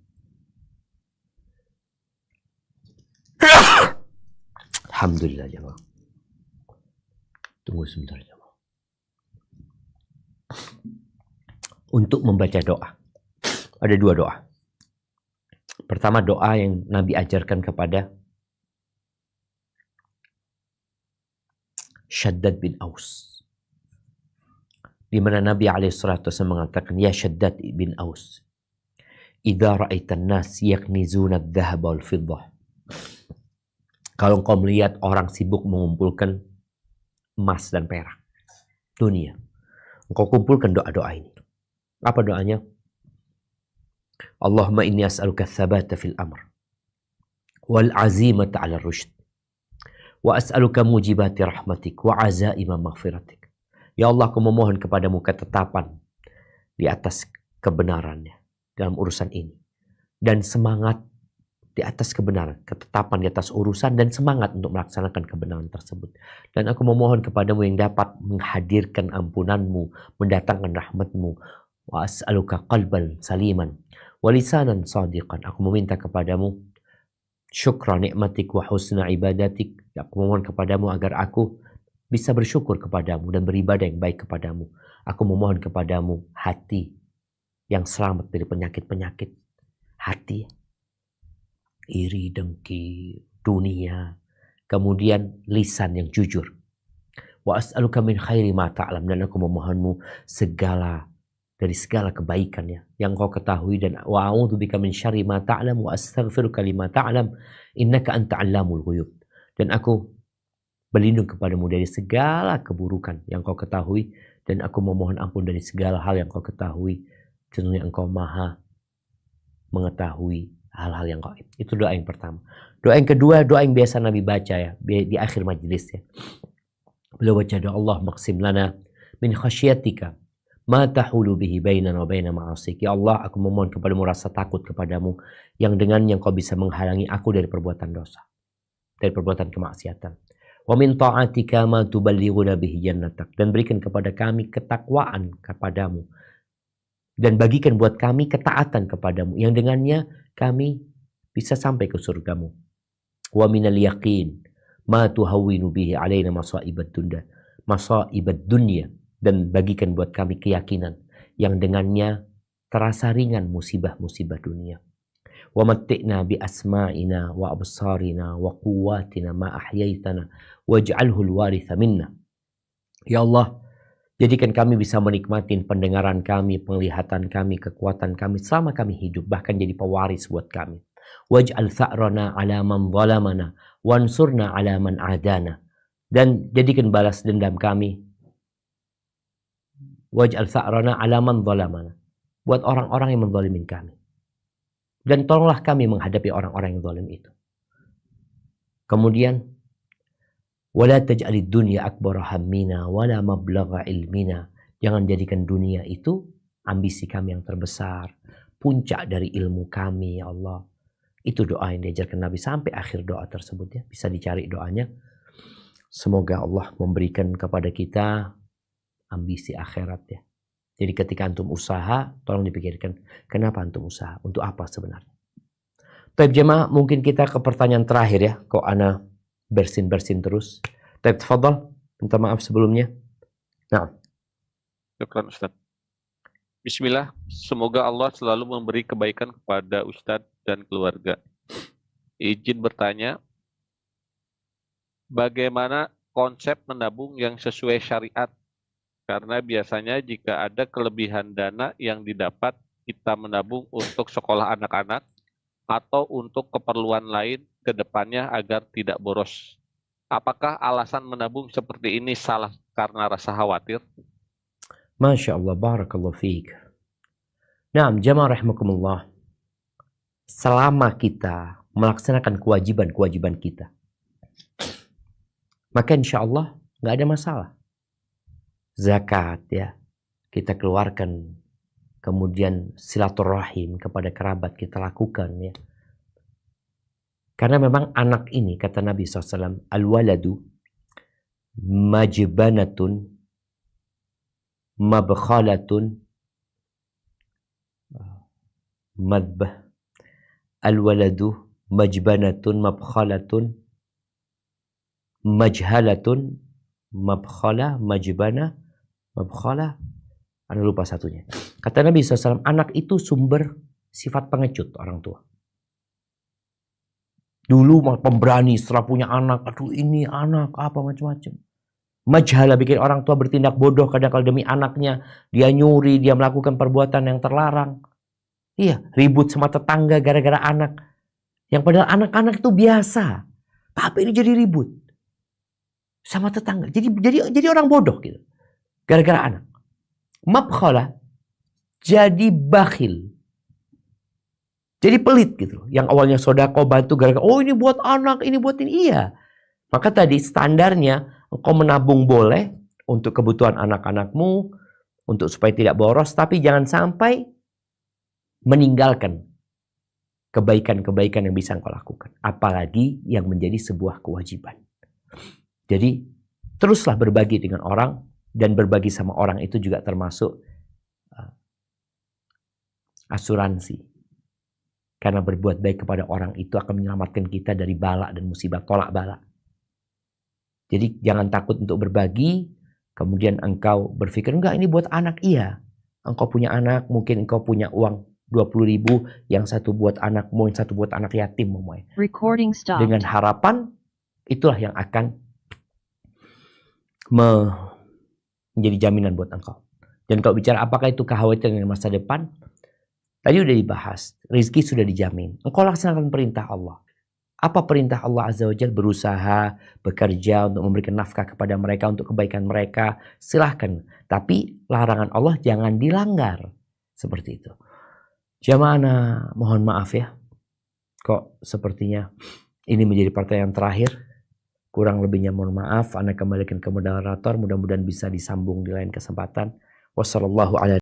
Alhamdulillah jemaah. Tunggu sebentar jemaah. Untuk membaca doa. Ada dua doa. Pertama, doa yang Nabi ajarkan kepada Shaddad bin Aus, di mana Nabi SAW mengatakan, ya Shaddad bin Aus, idza ra'aitan nas yaknizuna adh-dhahab wal fiddah. Kalau engkau melihat orang sibuk mengumpulkan emas dan perak dunia, engkau kumpulkan doa-doa ini. Apa doanya? Allahumma inni as'aluka tsabata fil amr wal azimata 'ala rusyd wa as'aluka mujibati rahmatik wa azaima maghfiratik. Ya Allah, aku memohon kepadamu ketetapan di atas kebenarannya dalam urusan ini, dan semangat di atas kebenaran, ketetapan di atas urusan, dan semangat untuk melaksanakan kebenaran tersebut. Dan aku memohon kepadamu yang dapat menghadirkan ampunanmu, mendatangkan rahmatmu. Wa as'aluka qalban saliman wa lisanan sadiqan. Aku meminta kepadamu syukra nikmatik wa husna ibadatik. Aku memohon kepadamu agar aku bisa bersyukur kepadamu dan beribadah yang baik kepadamu. Aku memohon kepadamu hati yang selamat dari penyakit-penyakit hati, iri, dengki, dunia. Kemudian lisan yang jujur. Wa as'aluka min khairi ma ta'lam. Dan aku memohonmu dari segala kebaikannya yang kau ketahui, dan wa a'udzubika min syarri ma ta'lam wa astaghfiruka lima ta'lam innaka anta 'allamul ghuyub. Dan aku berlindung kepadamu dari segala keburukan yang kau ketahui, dan aku memohon ampun dari segala hal yang kau ketahui. Sesungguhnya engkau maha mengetahui hal-hal yang gaib. Itu doa yang pertama. Doa yang kedua, doa yang biasa Nabi baca ya di akhir majelis ya. Beliau baca doa, Allah maqsim lana min khasyatika ma tahulu bihi bainana wa baina ma'asik. Ya Allah, aku memohon kepadamu rasa takut kepadamu yang dengannya engkau bisa menghalangi aku dari perbuatan dosa, dari perbuatan kemaksiatan. Wa min ta'atika ma tuballighuna bihi jannatak. Dan berikan kepada kami ketakwaan kepadamu, dan bagikan buat kami ketaatan kepadamu yang dengannya kami bisa sampai ke surgamu. Wa minal yaqin ma tuhawwinu bihi alaina masa'ibad dunya. Dan bagikan buat kami keyakinan yang dengannya terasa ringan musibah-musibah dunia. Wa matti'na bi asma'ina wa absarina wa quwwatina ma ahyaitana waj'alhu al-waritha minna. Ya Allah, jadikan kami bisa menikmati pendengaran kami, penglihatan kami, kekuatan kami selama kami hidup, bahkan jadi pewaris buat kami. Waj'al tha'rana 'ala man zalamana wansurna 'ala man 'adana. Dan jadikan balas dendam kami, waj'al tha'rana 'ala man zalamana, buat orang-orang yang menzalimin kami. Dan tolonglah kami menghadapi orang-orang yang zalim itu. Kemudian wala taj'alid dunya akbara hammina wala mablagha ilmina. Jangan jadikan dunia itu ambisi kami yang terbesar, puncak dari ilmu kami, ya Allah. Itu doa yang diajarkan Nabi sampai akhir doa tersebut ya. Bisa dicari doanya. Semoga Allah memberikan kepada kita ambisi akhirat ya. Jadi ketika antum usaha, tolong dipikirkan, kenapa antum usaha? Untuk apa sebenarnya? Taib jemaah, mungkin kita ke pertanyaan terakhir ya. Kok ana bersin-bersin terus. Taib, tafadhal. Minta maaf sebelumnya. Nah. Syukran Ustaz. Bismillah, semoga Allah selalu memberi kebaikan kepada Ustadz dan keluarga. Izin bertanya, bagaimana konsep menabung yang sesuai syariat? Karena biasanya jika ada kelebihan dana yang didapat, kita menabung untuk sekolah anak-anak atau untuk keperluan lain ke depannya agar tidak boros. Apakah alasan menabung seperti ini salah karena rasa khawatir? Masya Allah, barakallahu fiik. Naam, jamaah rahimakumullah. Selama kita melaksanakan kewajiban-kewajiban kita, maka insya Allah nggak ada masalah. Zakat ya, kita keluarkan. Kemudian silaturahim kepada kerabat kita lakukan ya. Karena memang anak ini, kata Nabi SAW, al-waladu majbanatun mabkhalatun madbah. Al-waladu majbanatun mabkhalatun majhalatun mabkhala majbana. Mabkhala, anda lupa satunya. Kata Nabi SAW, anak itu sumber sifat pengecut orang tua. Dulu mah pemberani setelah punya anak, aduh ini anak apa macam-macam. Majhala, bikin orang tua bertindak bodoh kadang kalau demi anaknya. Dia nyuri, dia melakukan perbuatan yang terlarang. Iya, ribut sama tetangga gara-gara anak. Yang padahal anak-anak itu biasa. Tapi ini jadi ribut sama tetangga. Jadi orang bodoh gitu. Gara-gara anak. Mabkhala, jadi bakhil. Jadi pelit gitu. Yang awalnya sodako bantu gara-gara, oh ini buat anak, ini buat ini. Iya. Maka tadi standarnya engkau menabung boleh untuk kebutuhan anak-anakmu, untuk supaya tidak boros, tapi jangan sampai meninggalkan kebaikan-kebaikan yang bisa engkau lakukan. Apalagi yang menjadi sebuah kewajiban. Jadi teruslah berbagi dengan orang, dan berbagi sama orang itu juga termasuk asuransi. Karena berbuat baik kepada orang itu akan menyelamatkan kita dari bala dan musibah, tolak bala. Jadi jangan takut untuk berbagi, kemudian engkau berpikir, enggak ini buat anak. Iya, engkau punya anak, mungkin engkau punya uang 20.000, yang satu buat anakmu, yang satu buat anak yatim. Recording stopped. Dengan harapan, itulah yang akan menjadi jaminan buat engkau. Dan kalau bicara apakah itu kekhawatiran di masa depan, tadi udah dibahas, rizki sudah dijamin. Engkau laksanakan perintah Allah. Apa perintah Allah Azza wa Jalla? Berusaha, bekerja untuk memberikan nafkah kepada mereka, untuk kebaikan mereka. Silahkan. Tapi larangan Allah jangan dilanggar. Seperti itu. Jamaah, mohon maaf ya. Kok sepertinya ini menjadi pertanyaan terakhir. Kurang lebihnya mohon maaf. Anda kembalikan ke moderator. Mudah-mudahan bisa disambung di lain kesempatan. Wassalamualaikum